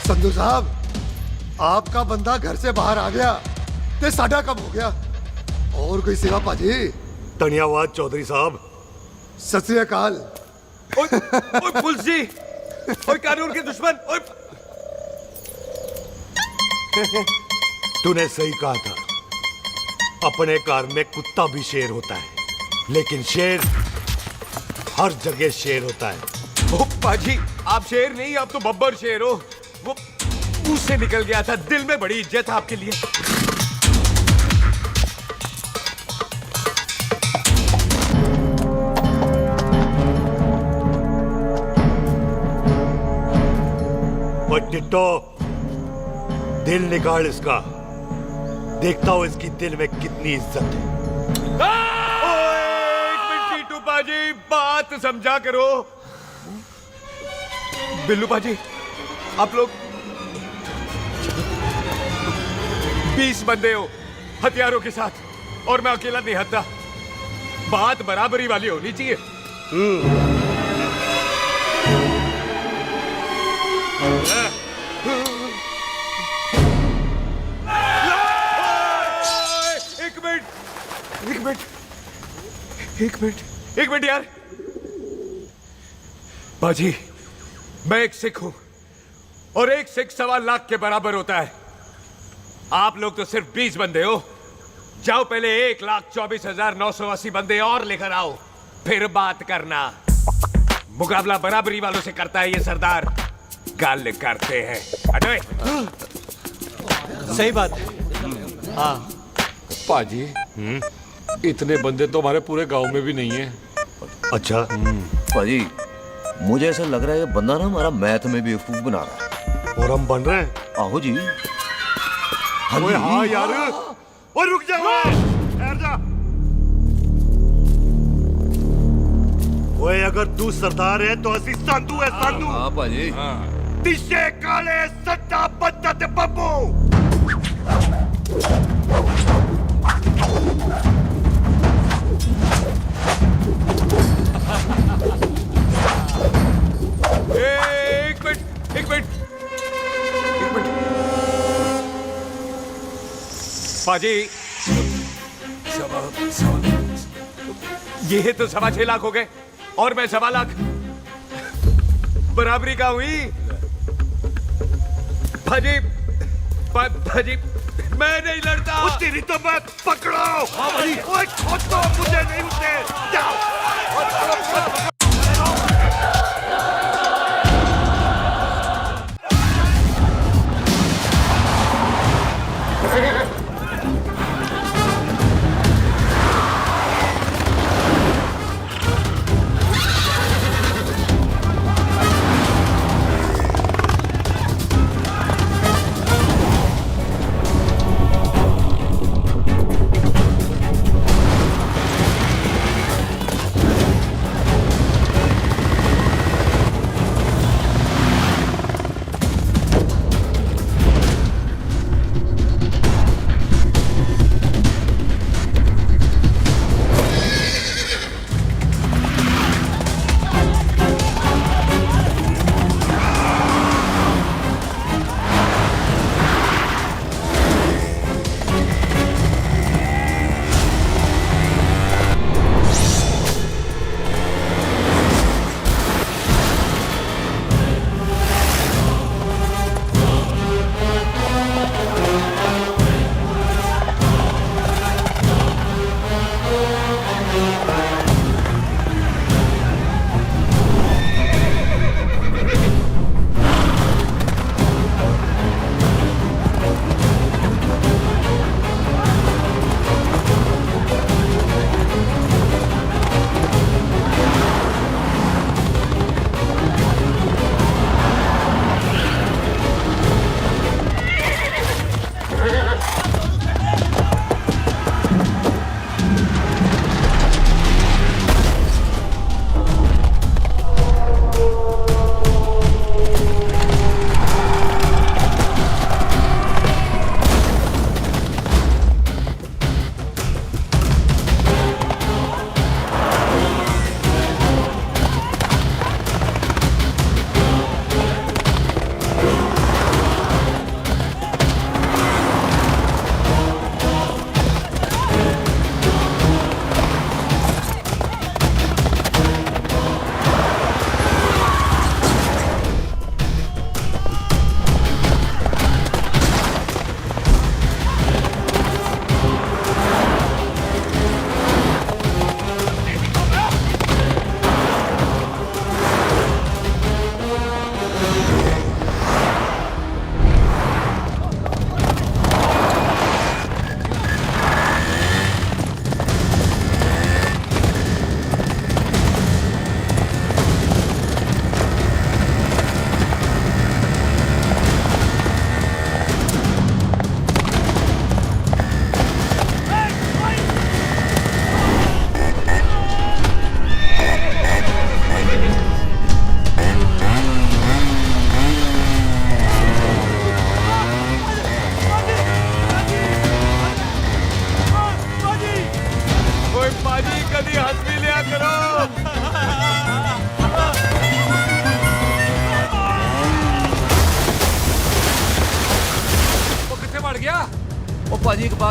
संधू साहब आपका बंदा घर से बाहर आ गया ते साडा कम हो गया। और कोई सेवा पाजी? धन्यवाद चौधरी साहब। सत श्री अकाल। ओए पुलिस जी, ओए कानून के दुश्मन, ओए। तूने सही कहा था, अपने घर में कुत्ता भी शेर होता है, लेकिन शेर हर जगह शेर होता है। ओ पाजी आप शेर नहीं, आप तो बब्बर शेर हो। वो मुंह से निकल गया था, दिल में बड़ी इज्जत है आपके लिए। वो टिट्टो, दिल निकाल इसका, देखता हूं इसकी दिल में कितनी इज्जत है। एक मिनट टीटू पाजी, बात समझा करो। बिल्लू पाजी, आप लोग 20 बंदे हो हथियारों के साथ, और मैं अकेला नहीं हत्या। बात बराबरी वाली होनी चाहिए। एक मिनट यार। बाजी, मैं एक सिख हूं, और एक सिख 1.25 लाख के बराबर होता है। आप लोग तो सिर्फ 20 बंदे हो। जाओ पहले 1,24,980 बंदे और लेकर आओ, फिर बात करना। मुकाबला बराबरी वालों से करता है ये सरदार, गाल करते हैं। हटो। सही बात है। हाँ पाजी, इतने बंदे तो हमारे पूरे गांव में भी नहीं है। अच्छा पाजी, मुझे ऐसा लग रहा है ये बंदा ना हमारा मैथ में बेवकूफ बना रहा है। और हम बन रहे हैं। आहो जी। ओए हाँ यार, और रुक जा, ठहर जा। ओए अगर तू सरदार है तो असी संधू है, संधू। हाँ पाजी। दिशे काले सट्टा बद्दा ते बब्बू। एक मिनट पाजी, ये तो 6.25 लाख हो गए, और मैं 1.25 लाख। बराबरी का हुई भाजी। भाजी, मैं नहीं लड़ता। तेरी तो मैं पकड़ो। ओए छोड़ दो मुझे, नहीं उठे। जाओ।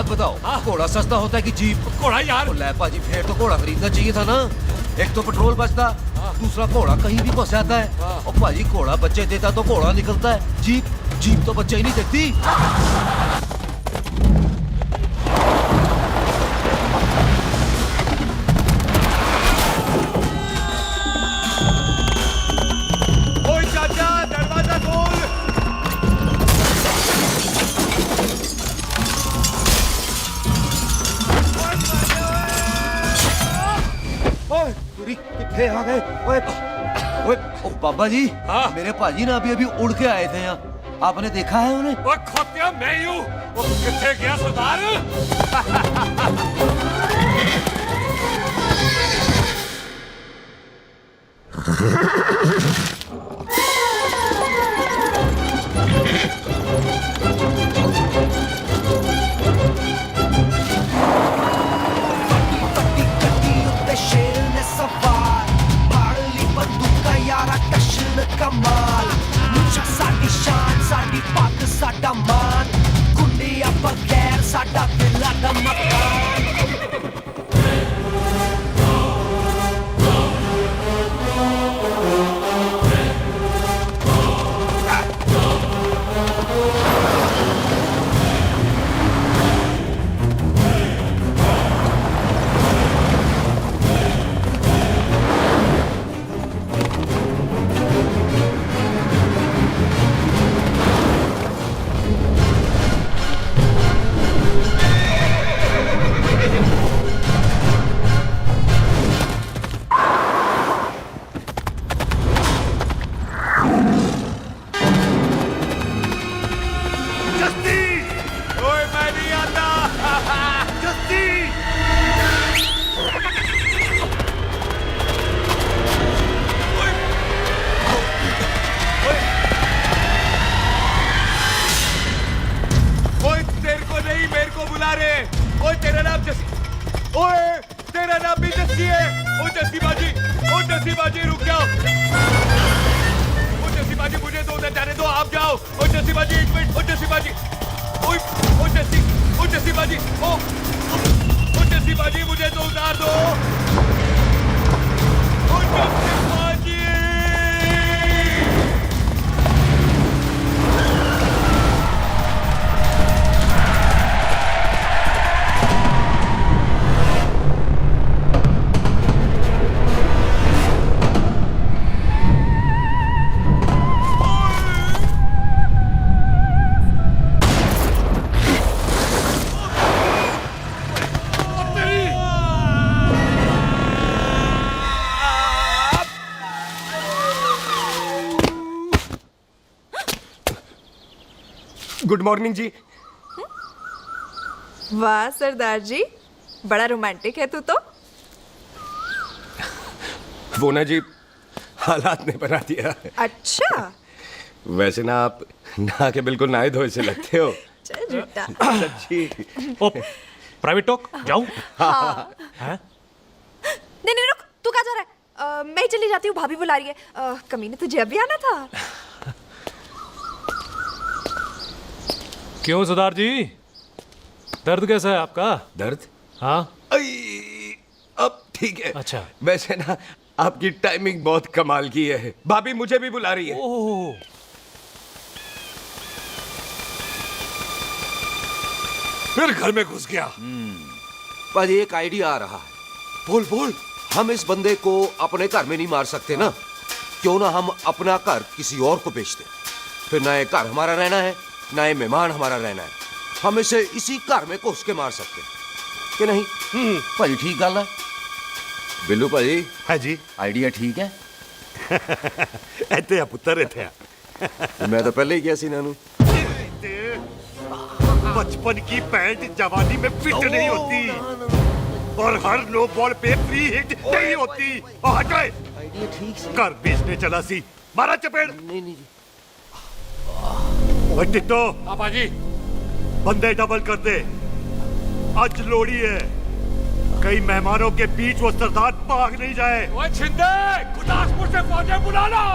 बात बताओ, घोड़ा सस्ता होता है कि जीप? घोड़ा यार। ले पाजी, फिर तो घोड़ा खरीदना चाहिए था ना। एक तो पेट्रोल बचता, दूसरा घोड़ा कहीं भी फंस जाता है। और पाजी घोड़ा बच्चे देता तो घोड़ा निकलता है, जीप तो बच्चे ही नहीं देती। ओए चाचा, दरवाजा खोल। कितने आ गए? ओए ओ बाबा जी, मेरे पाजी ना अभी उड़ के आए थे यहाँ, आपने देखा है उन्हें? ओए खोतिया, मैं ही हूँ। वो कितने गया सरदार? शेर ने सवार फाड़ ली बंदूक का यारा टशन कमाल मुझा साडी शान साडी पग साडा मान गुंडिया बगैर साडा दिला दा मकान गुड मॉर्निंग जी। वाह सरदार जी, बड़ा रोमांटिक है तू तो। वो ना जी, हालात ने बना दिया। अच्छा। वैसे ना आप नहा के बिल्कुल नहाए धोए से लगते हो। चल झूठा। सच्ची। ओ, प्राइवेट टॉक जाऊं? हाँ। हैं? नहीं रुक, तू कहाँ जा रहा है? मैं ही चली जाती हूँ, भाभी बुला रही है। कमीने तुझे अभी आना था। क्यों सरदार जी, दर्द कैसा है आपका? दर्द? हाँ। अब ठीक है। अच्छा। वैसे ना आपकी टाइमिंग बहुत कमाल की है। भाभी मुझे भी बुला रही है। ओह। फिर घर में घुस गया। पाजी एक आइडिया आ रहा है। बोल बोल। हम इस बंदे को अपने घर में नहीं मार सकते ना, क्यों ना हम अपना घर किसी और को बेच दें। फिर ना ये घर हमारा रहना है, ना ये मेहमान हमारा रहना है। हम इसे इसी घर में घुस के मार सकते हैं कि नहीं? भाजी ठीक गल है। बिल्लू भाजी। हाँ जी। आइडिया ठीक है। ਇੱਥੇ ਆ ਪੁੱਤਰ ਇੱਥੇ ਆ। मैं तो पहले ही किया सी नानू। बचपन की पैंट जवानी में फिट नहीं होती और हर नो बॉल पे फ्री हिट नहीं होती। और हटाए। आइडिया ठीक सी। घर बेचने चला सी, मारा चपेड़। नहीं नहीं जी। ओए टिट्टो। पापा जी। बंदे डबल कर दे, आज लोड़ी है। कई मेहमानों के बीच वो सरदार भाग नहीं जाए। ओए छिंदे, गुरदासपुर से फौजें बुला लो।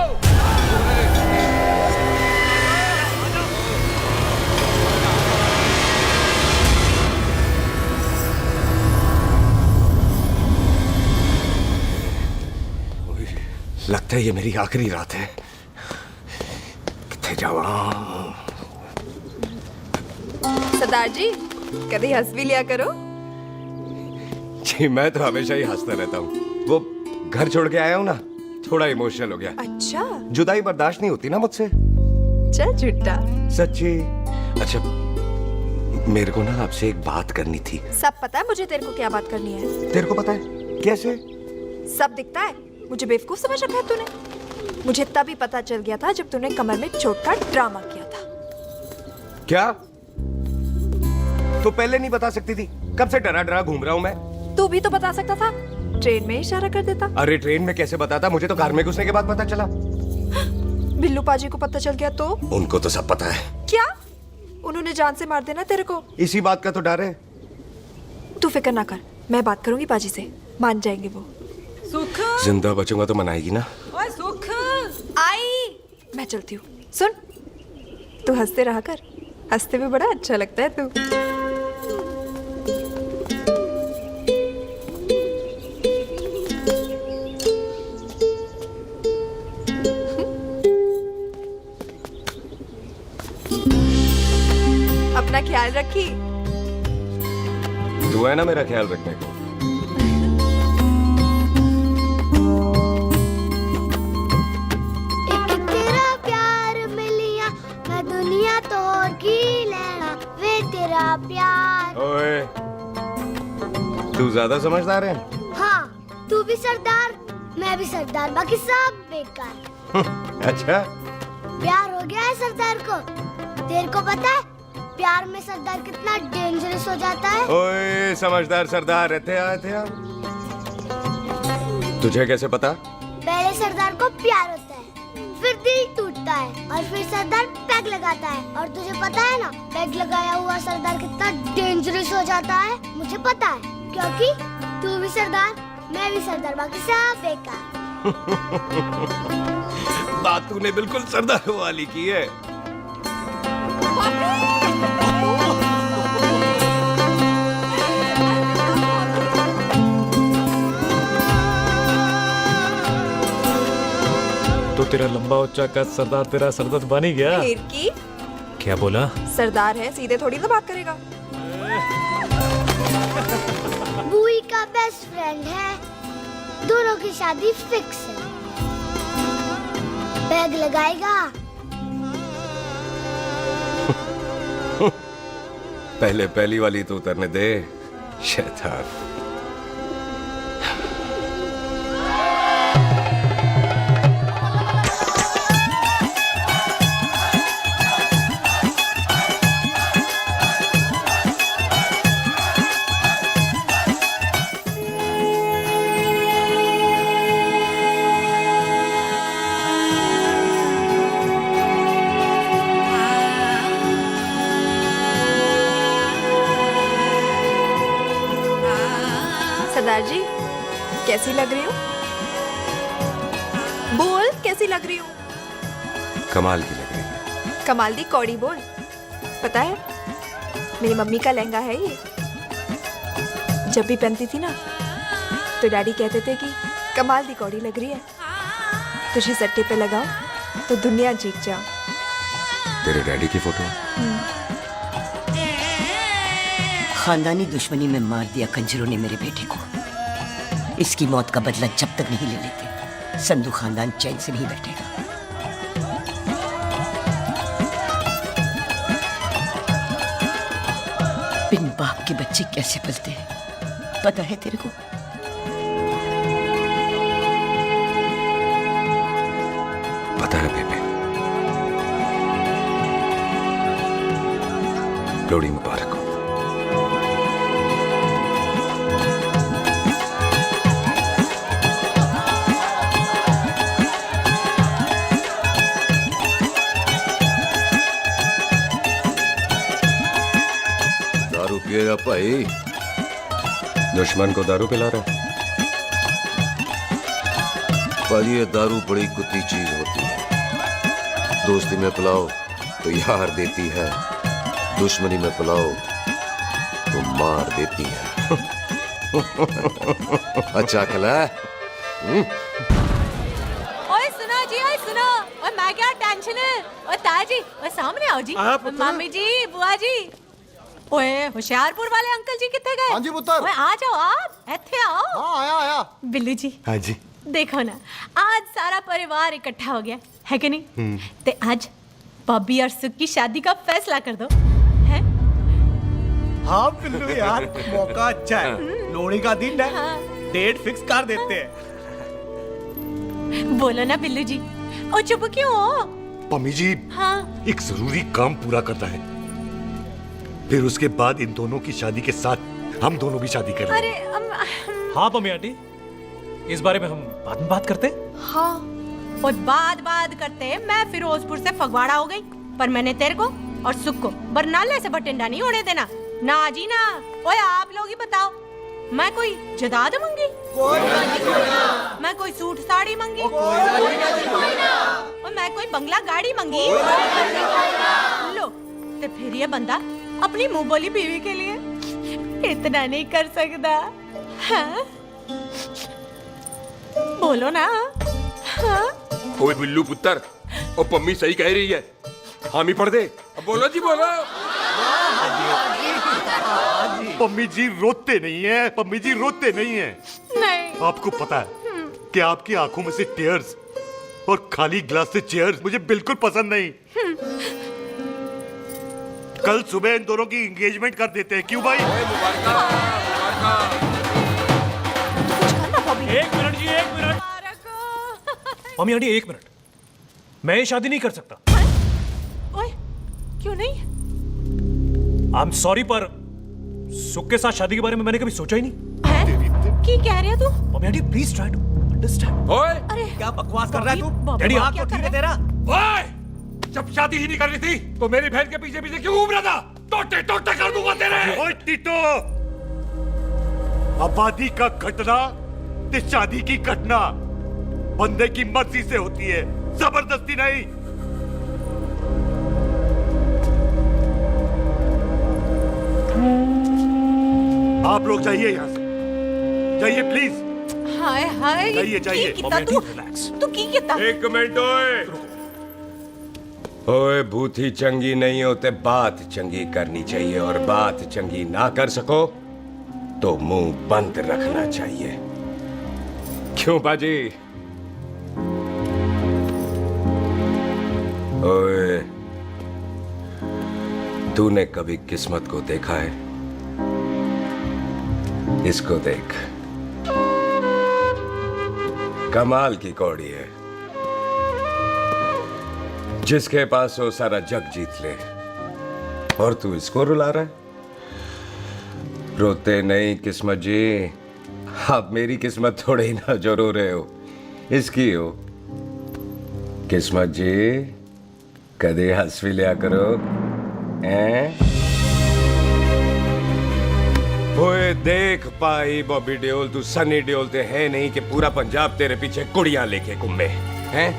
है ये मेरी आखिरी रात है। किथे जावा? सरदार जी कभी हंस भी लिया करो। जी मैं तो हमेशा ही हंसता रहता हूँ। वो घर छोड़ के आया हूँ ना, थोड़ा इमोशनल हो गया। अच्छा जुदाई बर्दाश्त नहीं होती ना मुझसे। चल झूठा। सच्ची। अच्छा मेरे को ना आपसे एक बात करनी थी। सब पता है मुझे तेरे को क्या बात करनी है। तेरे को पता है? कैसे? सब दिखता है। मुझे बेवकूफ समझ रखा है तूने। मुझे तभी पता चल गया था जब तूने कमर में चोट का ड्रामा किया था। क्या? तो पहले नहीं बता सकती थी? कब से डरा डरा घूम रहा हूँ मैं। तू भी तो बता सकता था, ट्रेन में इशारा कर देता। अरे ट्रेन में कैसे बताता? मुझे तो कार में घुसने के बाद पता चला। बिल्लू पाजी को पता चल गया तो? उनको तो सब पता है। क्या? उन्होंने जान से मार देना तेरे को। इसी बात का तो डर है। तू फिक्र ना कर, मैं बात करूंगी पाजी से, मान जाएंगे वो। सुख जिंदा बचूंगा तो मनाएगी ना? ओए सुख आई मैं चलती हूँ। सुन तू हंसते रहा कर, हंसते में बड़ा अच्छा लगता है तू। अपना ख्याल रखी। तू है ना मेरा ख्याल रखने को। एक तेरा प्यार मिलिया मैं दुनिया तोड़ की लेना वे तेरा प्यार। ओए तू ज्यादा समझदार है। हाँ तू भी सरदार मैं भी सरदार, बाकी सब बेकार। अच्छा प्यार हो गया है सरदार को। तेरे को पता है प्यार में सरदार कितना डेंजरस हो जाता है। ओए समझदार सरदार रहते आ। तुझे कैसे पता? पहले सरदार को प्यार होता है, फिर दिल टूटता है और फिर सरदार पैग लगाता है। और तुझे पता है ना पैग लगाया हुआ सरदार कितना डेंजरस हो जाता है। मुझे पता है क्योंकि तू भी सरदार मैं भी सरदार, बाकी सब बेकार। बात तूने बिल्कुल सरदार वाली की है। तो तेरा लंबा उच्चा कद सरदार तेरा सरदर्द बन ही गया। फिर की क्या बोला? सरदार है, सीधे थोड़ी ना बात करेगा। बुई का बेस्ट फ्रेंड है, दोनों की शादी फिक्स है। पैग लगाएगा। पहले पहली वाली तो उतरने दे शैतान। सरदार जी कैसी लग रही हूँ? बोल कैसी लग रही हूँ? कमाल की लग रही है। कमाल दी कौड़ी बोल। पता है मेरी मम्मी का लहंगा है ये। जब भी पहनती थी ना तो डैडी कहते थे कि कमाल दी कौड़ी लग रही है, तुझे सट्टे पे लगाओ तो दुनिया जीत जाओ। तेरे डैडी की फोटो? खानदानी दुश्मनी में मार दिया कंजरों ने मेरे बेटे को। इसकी मौत का बदला जब तक नहीं ले लेते संधू खानदान चैन से नहीं बैठेगा। बिन बाप के बच्चे कैसे पलते हैं पता है तेरे को? पता है बेबे। लोहड़ी मुबारक हो। दारू पिएगा भाई? दुश्मन को दारू पिला रहा है? पर ये दारू बड़ी कुत्ती चीज होती है। दोस्ती में पिलाओ तो यार देती है, दुश्मनी में पिलाओ तो मार देती है। अच्छा खिला। ओए ओए मैं क्या टेंशन है। ओए ताजी, ओए सामने आओ जी। मम्मी जी, बुआ जी। ओए होशियारपुर वाले अंकल जी कितने गए? हाँ जी पुत्र। ओए आ जाओ आप, इत्थे आओ। हाँ आया। बिल्लू जी। हाँ जी। देखो ना, आज सारा परिवार इकट्ठा हो गया है कि नहीं? ते आज बॉबी और सुख की शादी का फैसला कर दो। हैं? हाँ बिल्लू यार, मौका अच्छा है। लोहड़ी का दिन है, डेट फिक्स कर देते हैं। बोलो ना बिल्लू जी। ओ चुप क्यों हो? पम्मी जी, हाँ। एक जरूरी काम पूरा करना है, फिर उसके बाद इन दोनों की शादी के साथ हम दोनों भी शादी करेंगे। अरे हाँ पम्मी आंटी, इस बारे में हम बाद में बात करते। हाँ। और बात करते मैं फिरोजपुर से फगवाड़ा हो गई, पर मैंने तेरे को और सुख को बरनाले से बठिंडा नहीं होने देना। ना जी ना। ओए आप लोग ही बताओ, मैं कोई जदाद मंगी? मैं कोई सूट साड़ी मंगी? और मैं कोई बंगला गाड़ी मंगी? लो, तो फिर ये बंदा अपनी मुंह बोली बीवी के लिए इतना नहीं कर सकता। हाँ? बोलो ना। हाँ? ओए बिल्लू पुत्र, ओ पम्मी सही कह रही है, हामी पढ़ दे। अब बोलो जी, बोलो। पम्मी जी रोते नहीं है, पम्मी जी रोते नहीं है। नहीं। आपको पता है कि आपकी आंखों में से टीयर्स और खाली ग्लास से चेयर्स मुझे बिल्कुल पसंद नहीं। कल सुबह इन दोनों की एंगेजमेंट कर देते हैं, क्यों भाई? एक मिनट जी, एक मिनट। मम्मी आंटी एक मिनट, मैं ये शादी नहीं कर सकता। ओए, क्यों नहीं? आई एम सॉरी, पर सुख के साथ शादी के बारे में मैंने कभी सोचा ही नहीं। हैं? की कह रहे हो तू? Mummy aunty please try to understand. ओए, अरे क्या बकवास कर रहा है तू? डैडी दिमाग तो ठीक है तेरा? ओए, जब शादी ही नहीं करनी थी तो मेरी बहन के पीछे पीछे क्यों घूम रहा था? टोटे टोटे कर दूंगा तेरे। ओए टीटो, आबादी का घटना ते शादी की घटना बंदे की मर्जी से होती है, जबरदस्ती नहीं। आप लोग जाइए यहाँ से, जाइए प्लीज। हाय हाय। जाइए, जाइए। की कितना तू की कितना? एक मिनट। ओए भूथी चंगी नहीं होते, बात चंगी करनी चाहिए, और बात चंगी ना कर सको तो मुंह बंद रखना चाहिए। क्यों बाजी? ओए, तूने कभी किस्मत को देखा है? इसको देख, कमाल की कौड़ी है, जिसके पास वो सारा जग जीत ले, और तू इसको रुला रहा है? रोते नहीं किस्मत जी, आप मेरी किस्मत थोड़े ही ना जो रो रहे हो, इसकी हो। किस्मत जी, कदे हंस भी लिया करो। ओए देख पाई बॉबी देओल, तू सनी देओल ते है नहीं कि पूरा पंजाब तेरे पीछे कुड़ियां लेके घूमे हैं?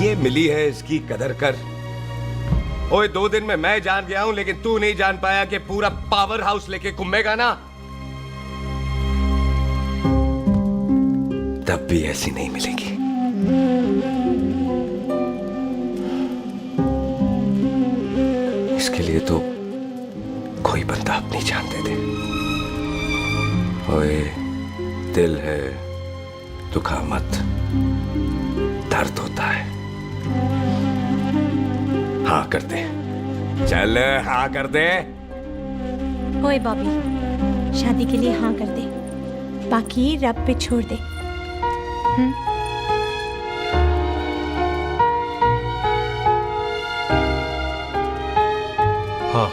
ये मिली है, इसकी कदर कर। ओए 2 दिन में मैं जान गया हूं, लेकिन तू नहीं जान पाया कि पूरा पावर हाउस लेके घूमेगा ना, तब भी ऐसी नहीं मिलेगी। इसके लिए तो कोई बंदा अपनी जान दे दे। ओए, दिल है, दुखा मत, दर्द होता है। हाँ कर दे, चल हाँ कर दे। ओए बॉबी, शादी के लिए हाँ कर दे, बाकी रब पे छोड़ दे। हाँ।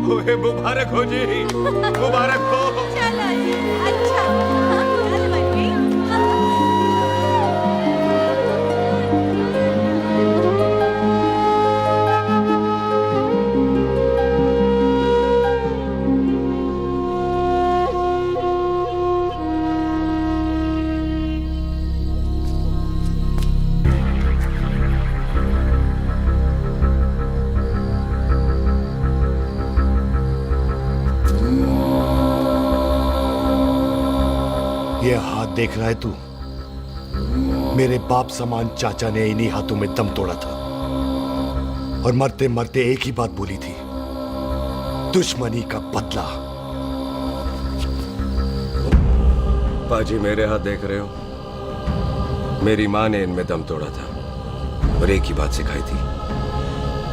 ओए मुबारक हो जी, मुबारक हो। चलो जी, अच्छा। चल बच्ची। देख रहा है तू? मेरे बाप समान चाचा ने इन्हीं हाथों में दम तोड़ा था और मरते मरते एक ही बात बोली थी, दुश्मनी का बदला। पाजी मेरे हाथ देख रहे हो? मेरी माँ ने इनमें दम तोड़ा था और एक ही बात सिखाई थी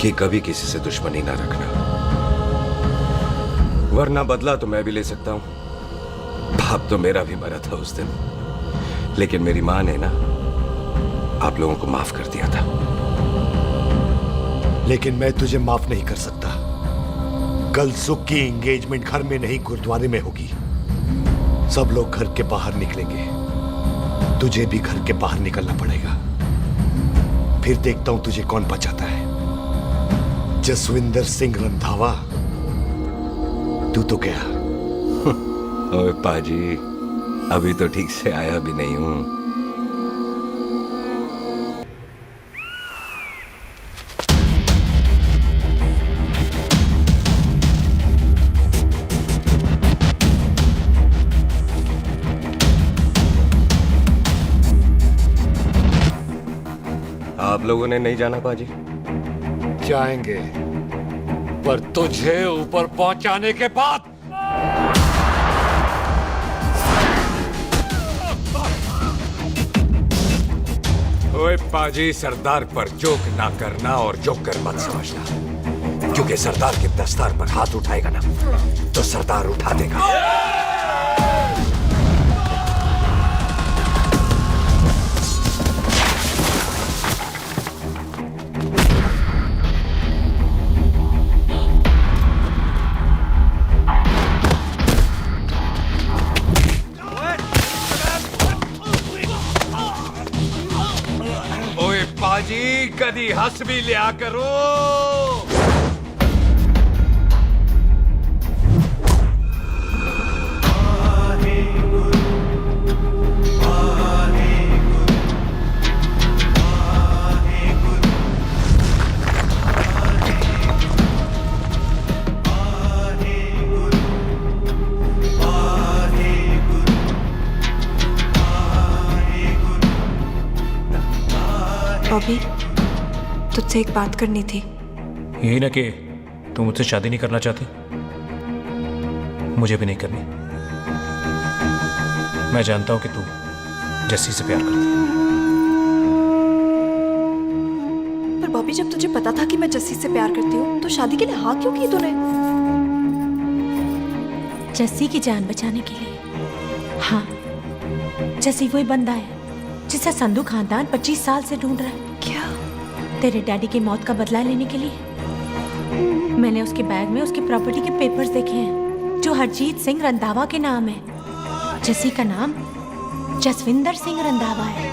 कि कभी किसी से दुश्मनी ना रखना, वरना बदला तो मैं भी ले सकता हूं। बाप तो मेरा भी मरा था उस दिन, लेकिन मेरी माँ ने ना आप लोगों को माफ कर दिया था। लेकिन मैं तुझे माफ नहीं कर सकता। कल सुख की एंगेजमेंट घर में नहीं गुरुद्वारे में होगी। सब लोग घर के बाहर निकलेंगे, तुझे भी घर के बाहर निकलना पड़ेगा। फिर देखता हूं तुझे कौन बचाता है। जसविंदर सिंह रंधावा, तू तो गया। ओए पाजी, अभी तो ठीक से आया भी नहीं हूं। आप लोगों ने नहीं जाना पाजी? जाएंगे, पर तुझे ऊपर पहुंचाने के बाद। ओए पाजी, सरदार पर जोक ना करना और जोकर मत समझना, क्योंकि सरदार के दस्तार पर हाथ उठाएगा ना तो सरदार उठा देगा। पाजी, कदी हंस भी लिया करो। बॉबी, तुझसे एक बात करनी थी। यही ना कि तू मुझसे शादी नहीं करना चाहती, मुझे भी नहीं करनी। मैं जानता हूं कि तू जस्सी से प्यार करती है। पर बॉबी, जब तुझे पता था कि मैं जस्सी से प्यार करती हूँ तो शादी के लिए हाँ क्यों की तूने? जस्सी की जान बचाने के लिए। हाँ, जस्सी वही बंदा है जिसे संधू खानदान 25 साल से ढूंढ रहा है। क्या? तेरे डैडी की मौत का बदला लेने के लिए। मैंने उसके बैग में उसकी प्रॉपर्टी के पेपर्स देखे हैं जो हरजीत सिंह रंधावा के नाम है। जस्सी का नाम जसविंदर सिंह रंधावा है।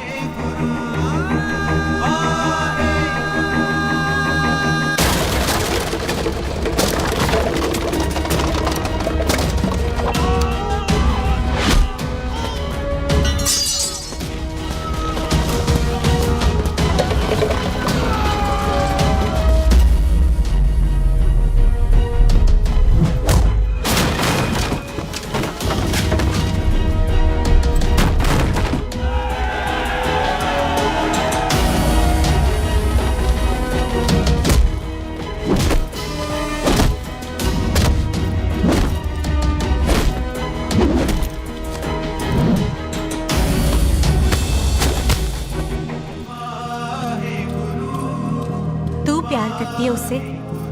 प्यार करती है उससे।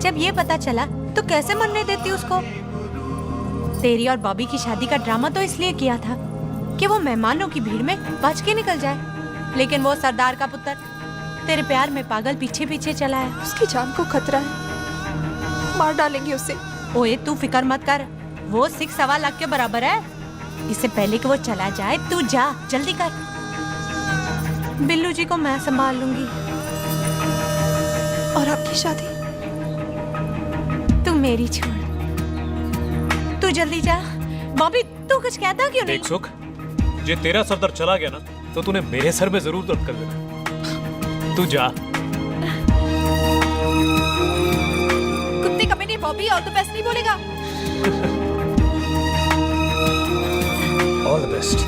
जब ये पता चला तो कैसे मरने देती उसको? तेरी और बॉबी की शादी का ड्रामा तो इसलिए किया था कि वो मेहमानों की भीड़ में बच के निकल जाए, लेकिन वो सरदार का पुत्र तेरे प्यार में पागल पीछे पीछे चला है। उसकी जान को खतरा है, मार डालेंगे उसे। ओए तू फिक्र मत कर, वो 6.25 लाख के बराबर है। इससे पहले कि वो चला जाए तू जा, जल्दी कर। बिल्लू जी को मैं संभाल लूंगी। और आपकी शादी? तू मेरी छोड़, तू जल्दी जा। बॉबी तू कुछ कहता क्यों नहीं? देख सुख, जे तेरा सरदार चला गया ना तो तूने मेरे सर में जरूर दर्द कर देना। तू जा। कुत्ते कमीने बॉबी, और तो बेस्ट नहीं बोलेगा। All the best.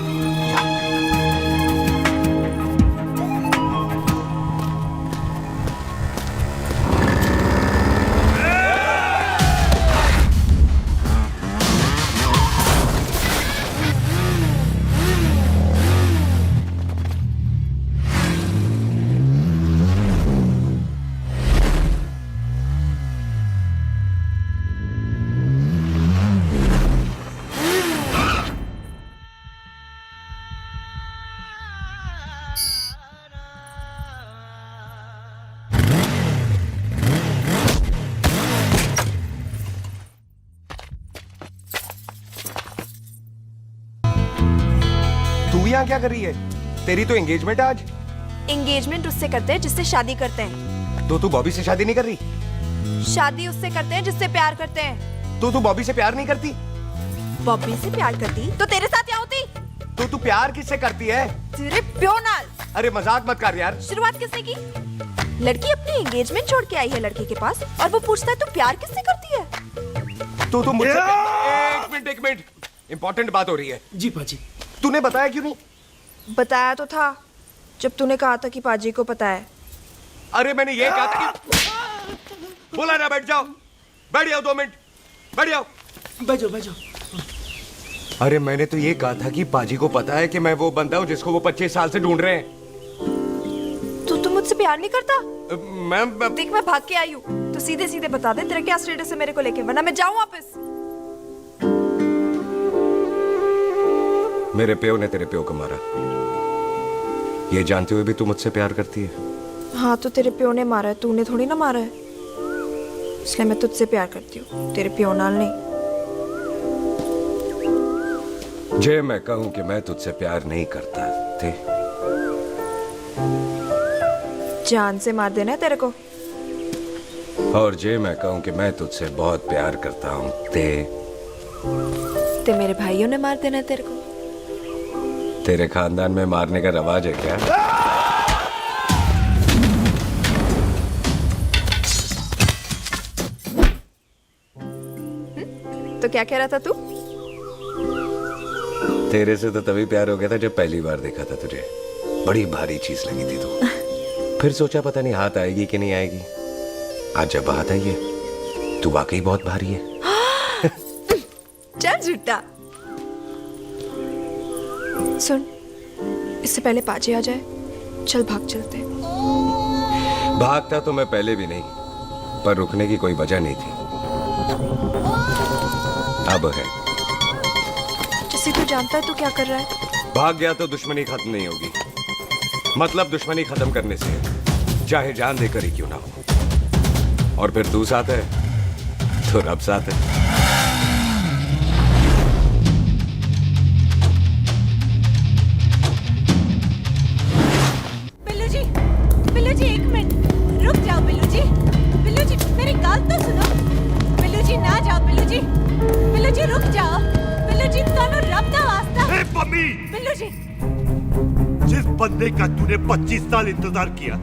यहाँ क्या कर रही है? तेरी तो एंगेजमेंट है आज। एंगेजमेंट उससे करते हैं जिससे शादी करते हैं। तो तू बॉबी से शादी नहीं कर रही? शादी उससे करते हैं जिससे प्यार करते हैं। तो तू बॉबी से प्यार नहीं करती? बॉबी से प्यार करती तो तेरे साथ क्या होती? तो तू प्यार किससे करती है? तेरे प्यो नाल। अरे मजाक मत कर यार। शुरुआत किसने की? लड़की अपनी एंगेजमेंट छोड़ के आई है लड़के के पास और वो पूछता है तू प्यार किससे करती है? तो तू मुझसे एक मिनट इंपॉर्टेंट बात हो रही है। जी पाजी। तूने बताया क्यों नहीं? बताया तो था जब तूने कहा था कि पाजी को पता है। अरे मैंने ये कहा था कि बोला ना बैठ जाओ। बैठ जाओ 2 मिनट। बैठ जाओ। बैठ जाओ। अरे मैंने तो ये कहा था कि पाजी को पता है कि मैं वो बंदा हूँ जिसको वो 25 साल से ढूंढ रहे हैं। तू मुझसे प्यार नहीं करता? मैं देख मैं भाग के आई हूँ तो सीधे सीधे बता दे तेरा क्या स्टेटस है मेरे को लेके, वरना मैं जाऊँ वापस। मेरे प्यो ने तेरे प्यो को मारा, ये जानते हुए भी तू मुझसे प्यार करती है? हाँ तो तेरे प्यो ने मारा है, तूने थोड़ी ना मारा है, इसलिए मैं तुझसे प्यार करती हूँ, तेरे प्यो नाल नहीं। जे मैं कहूं कि मैं तुझसे प्यार नहीं करता थे, जान से मार देना है तेरे को। और जे मैं कहूं कि मैं तुझसे बहुत प्यार करता हूं ते मेरे भाइयों ने मार देना है तेरे को। तेरे खानदान में मारने का रवाज है क्या? तो क्या कह रहा था तू? तेरे से तो तभी प्यार हो गया था जब पहली बार देखा था तुझे। बड़ी भारी चीज लगी थी तू। फिर सोचा पता नहीं हाथ आएगी कि नहीं आएगी। आज जब हाथ आई है तू वाकई बहुत भारी है। चल झूठा। सुन, इससे पहले पाजी आ जाए, चल भाग चलते। भागता तो मैं पहले भी नहीं, पर रुकने की कोई वजह नहीं थी। अब है। जैसे तू जानता है तू क्या कर रहा है। भाग गया तो दुश्मनी खत्म नहीं होगी। मतलब दुश्मनी खत्म करने से चाहे जान देकर ही क्यों ना हो। और फिर तू साथ है तो रब साथ है। बिल्लू जी 1 मिनट रुक जाओ। बिल्लू जी मेरी बात तो सुनो। बिल्लू जी ना जाओ। बिल्लू जी रुक जाओ। बिल्लू जी तानो रब दा वास्ता। ए पम्मी! बिल्लू जी, जिस बंदे का तूने 25 साल इंतजार किया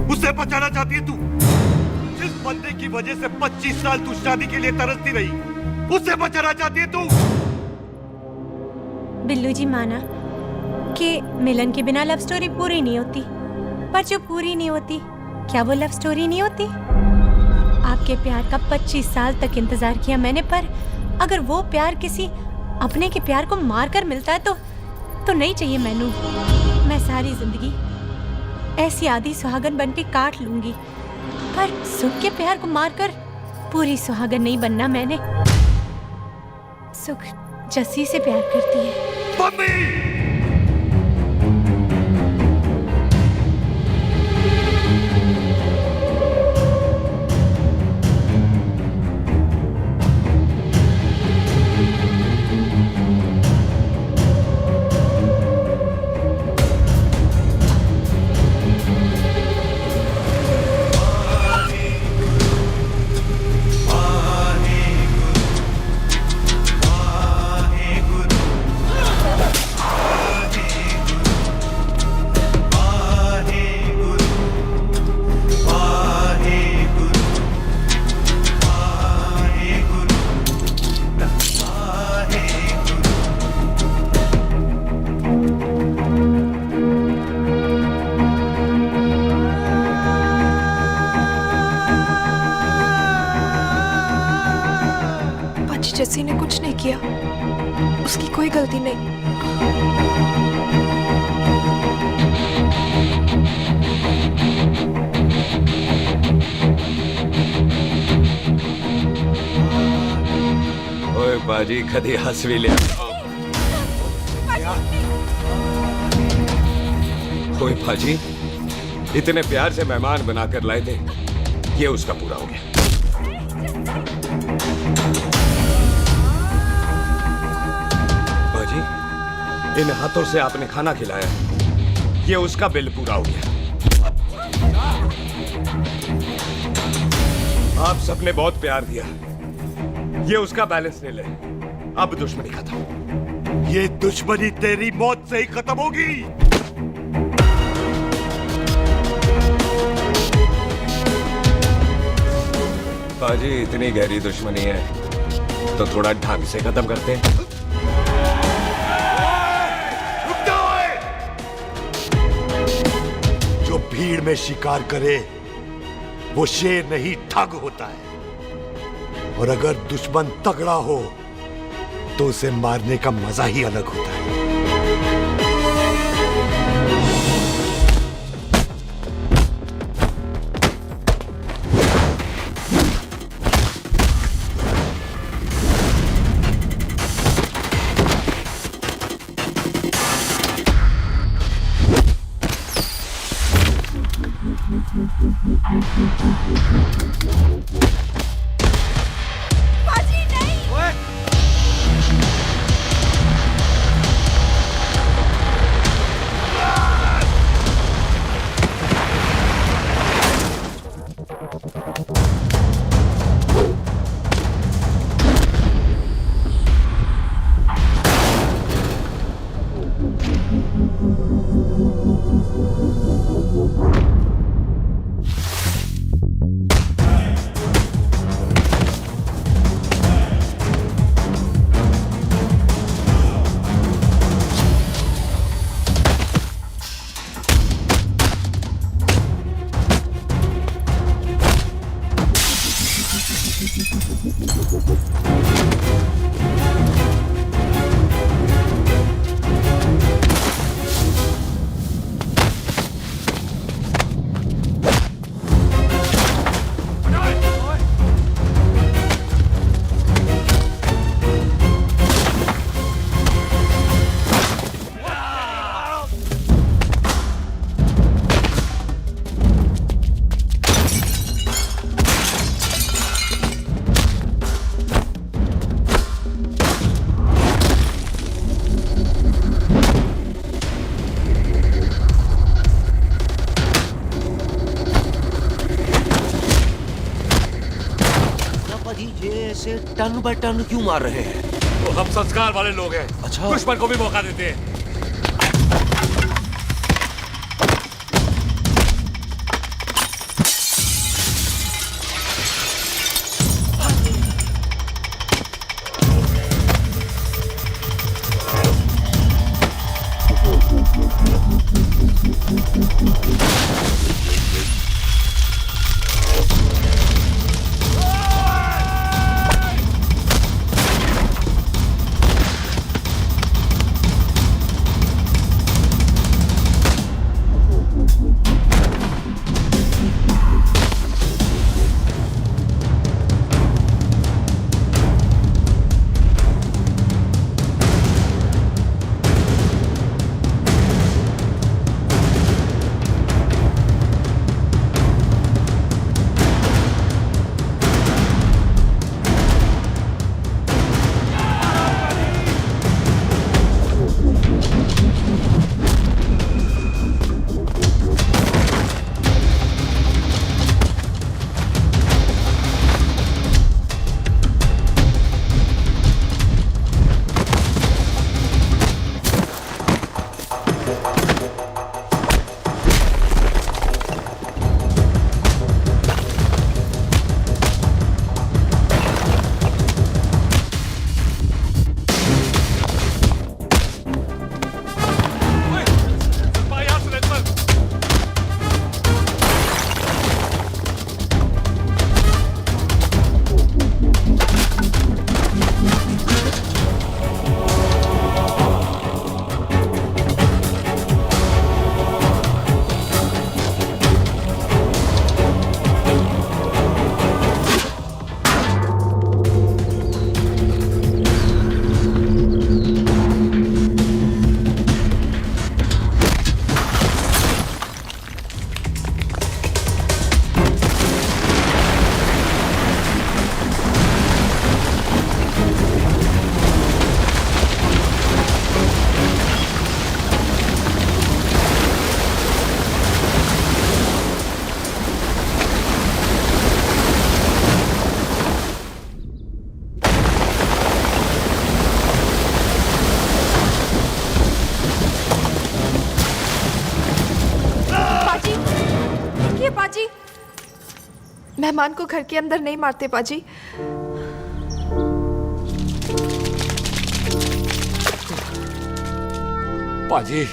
उसे बचाना चाहती है तू। जिस बंदे की वजह से 25 साल तू शादी के लिए तरसती रही उसे बचाना चाहती है तू। बिल्लू जी माना कि मिलन के बिना लव स्टोरी पूरी नहीं होती, पर जो पूरी नहीं होती क्या वो लव स्टोरी नहीं होती? आपके प्यार का 25 साल तक इंतजार किया मैंने, पर अगर वो प्यार किसी अपने के प्यार को मार कर मिलता है तो नहीं चाहिए मैनू। मैं सारी जिंदगी ऐसी आधी सुहागन बन के काट लूंगी, पर सुख के प्यार को मारकर पूरी सुहागन नहीं बनना मैंने। सुख जस्सी से प्यार करती है। जस्सी ने कुछ नहीं किया, उसकी कोई गलती नहीं। ओए बाजी कदी हंस भी लिया। ओए बाजी इतने प्यार से मेहमान बनाकर लाए थे, ये उसका पूरा हो गया। इन हाथों से आपने खाना खिलाया, ये उसका बिल पूरा हो गया। आप सबने बहुत प्यार दिया, ये उसका बैलेंस ले ले। अब दुश्मनी खत्म। ये दुश्मनी तेरी मौत से ही खत्म होगी। बाजी, इतनी गहरी दुश्मनी है तो थोड़ा ढंग से खत्म करते हैं। जो भीड़ में शिकार करे वो शेर नहीं ठग होता है, और अगर दुश्मन तगड़ा हो तो उसे मारने का मजा ही अलग होता है। बाजी नहीं। ऐसे टन बाय टन क्यों मार रहे हैं? तो हम संस्कार वाले लोग हैं। अच्छा। दुश्मन को भी मौका देते हैं। मेहमान को घर के अंदर नहीं मारते पाजी। पाजी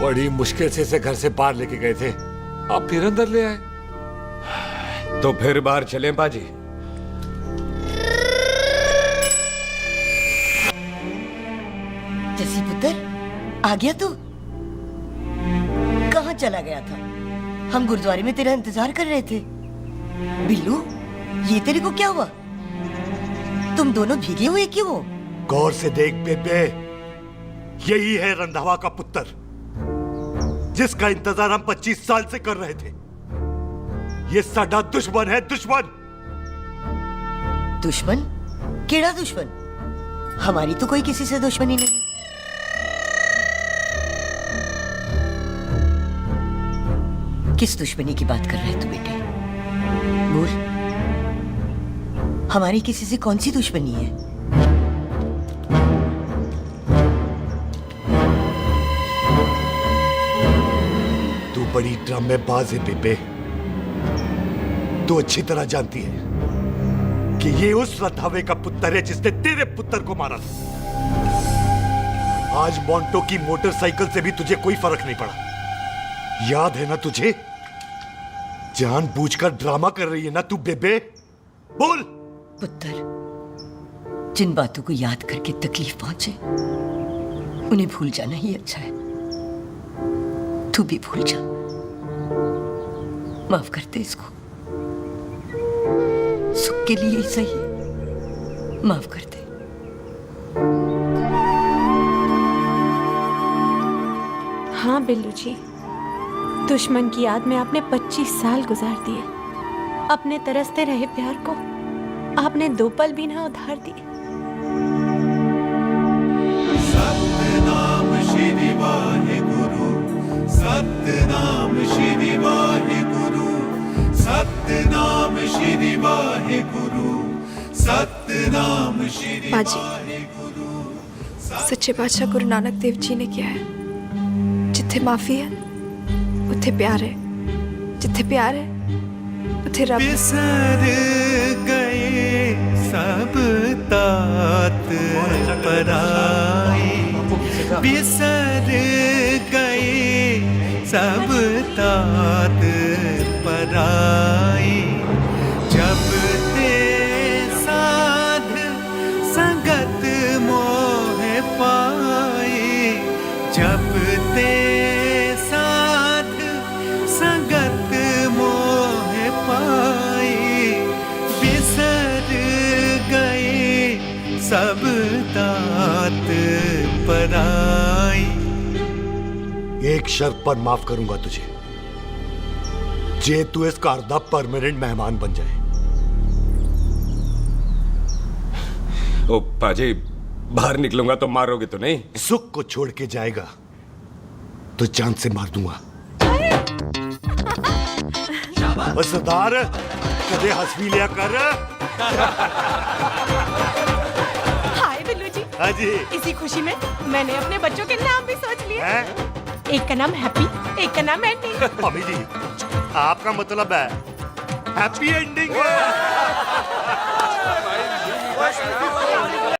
बड़ी मुश्किल से इसे घर से बाहर लेके गए थे, आप फिर अंदर ले आए। तो फिर बाहर चलें पाजी। जसी पुत्र, आ गया तू? कहाँ चला गया था? हम गुरुद्वारे में तेरा इंतजार कर रहे थे। बिल्लू, ये तेरे को क्या हुआ? तुम दोनों भीगे हुए क्यों हो? गौर से देख बेबे, यही है रंधावा का पुत्र, जिसका इंतजार हम 25 साल से कर रहे थे। ये साडा दुश्मन है, दुश्मन। दुश्मन? केड़ा दुश्मन? हमारी तो कोई किसी से दुश्मनी नहीं। किस दुश्मनी की बात कर रहे तू बेटे? बोल, हमारी किसी से कौन सी दुश्मनी है? तू बड़ी ड्रामेबाज है बेबे। तू अच्छी तरह जानती है कि ये उस रंधावे का पुत्र है जिसने तेरे पुत्र को मारा था। आज मोंटो की मोटरसाइकिल से भी तुझे कोई फर्क नहीं पड़ा। याद है ना तुझे? जानबूझकर ड्रामा कर रही है ना तू बेबे? बोल। पुत्र, जिन बातों को याद करके तकलीफ पहुंचे उन्हें भूल जाना ही अच्छा है। तू भी भूल जा। माफ कर दे इसको, सुख के लिए ही सही, माफ कर दे। हाँ बिल्लू जी, दुश्मन की याद में आपने 25 साल गुजार दिए। अपने तरसते रहे प्यार को आपने 2 पल भी ना उधार दिए। सतनाम श्री वाहेगुरु, सतनाम श्री वाहेगुरु, सतनाम श्री वाहेगुरु, सतनाम श्री पाजी, सच्चे बादशाह गुरु नानक देव जी ने किया है, जिथे माफी है उथे प्यार है, जिथे प्यार है उथे रब। बिसर गए सब तात पराए, बिसर गए सब तात पराए, जब ते साध संगत मोह पाए, जब ते साध संगत मोह पाए, बिसर गए सब तात पराए। एक शर्त पर माफ करूंगा तुझे, जे तू इस कार दा परमानेंट मेहमान बन जाए। ओ पाजी, बाहर निकलूंगा तो मारोगे तो नहीं? सुख को छोड़ के जाएगा तो जान से मार दूंगा। सरदार, कदे हंस भी लिया कर। हाय बिल्लू जी। हाँ जी। इसी खुशी में मैंने अपने बच्चों के नाम भी सोच लिए। एक का नाम हैप्पी, एक का नाम एंडिंग। अभी जी, आपका मतलब है हैप्पी एंडिंग।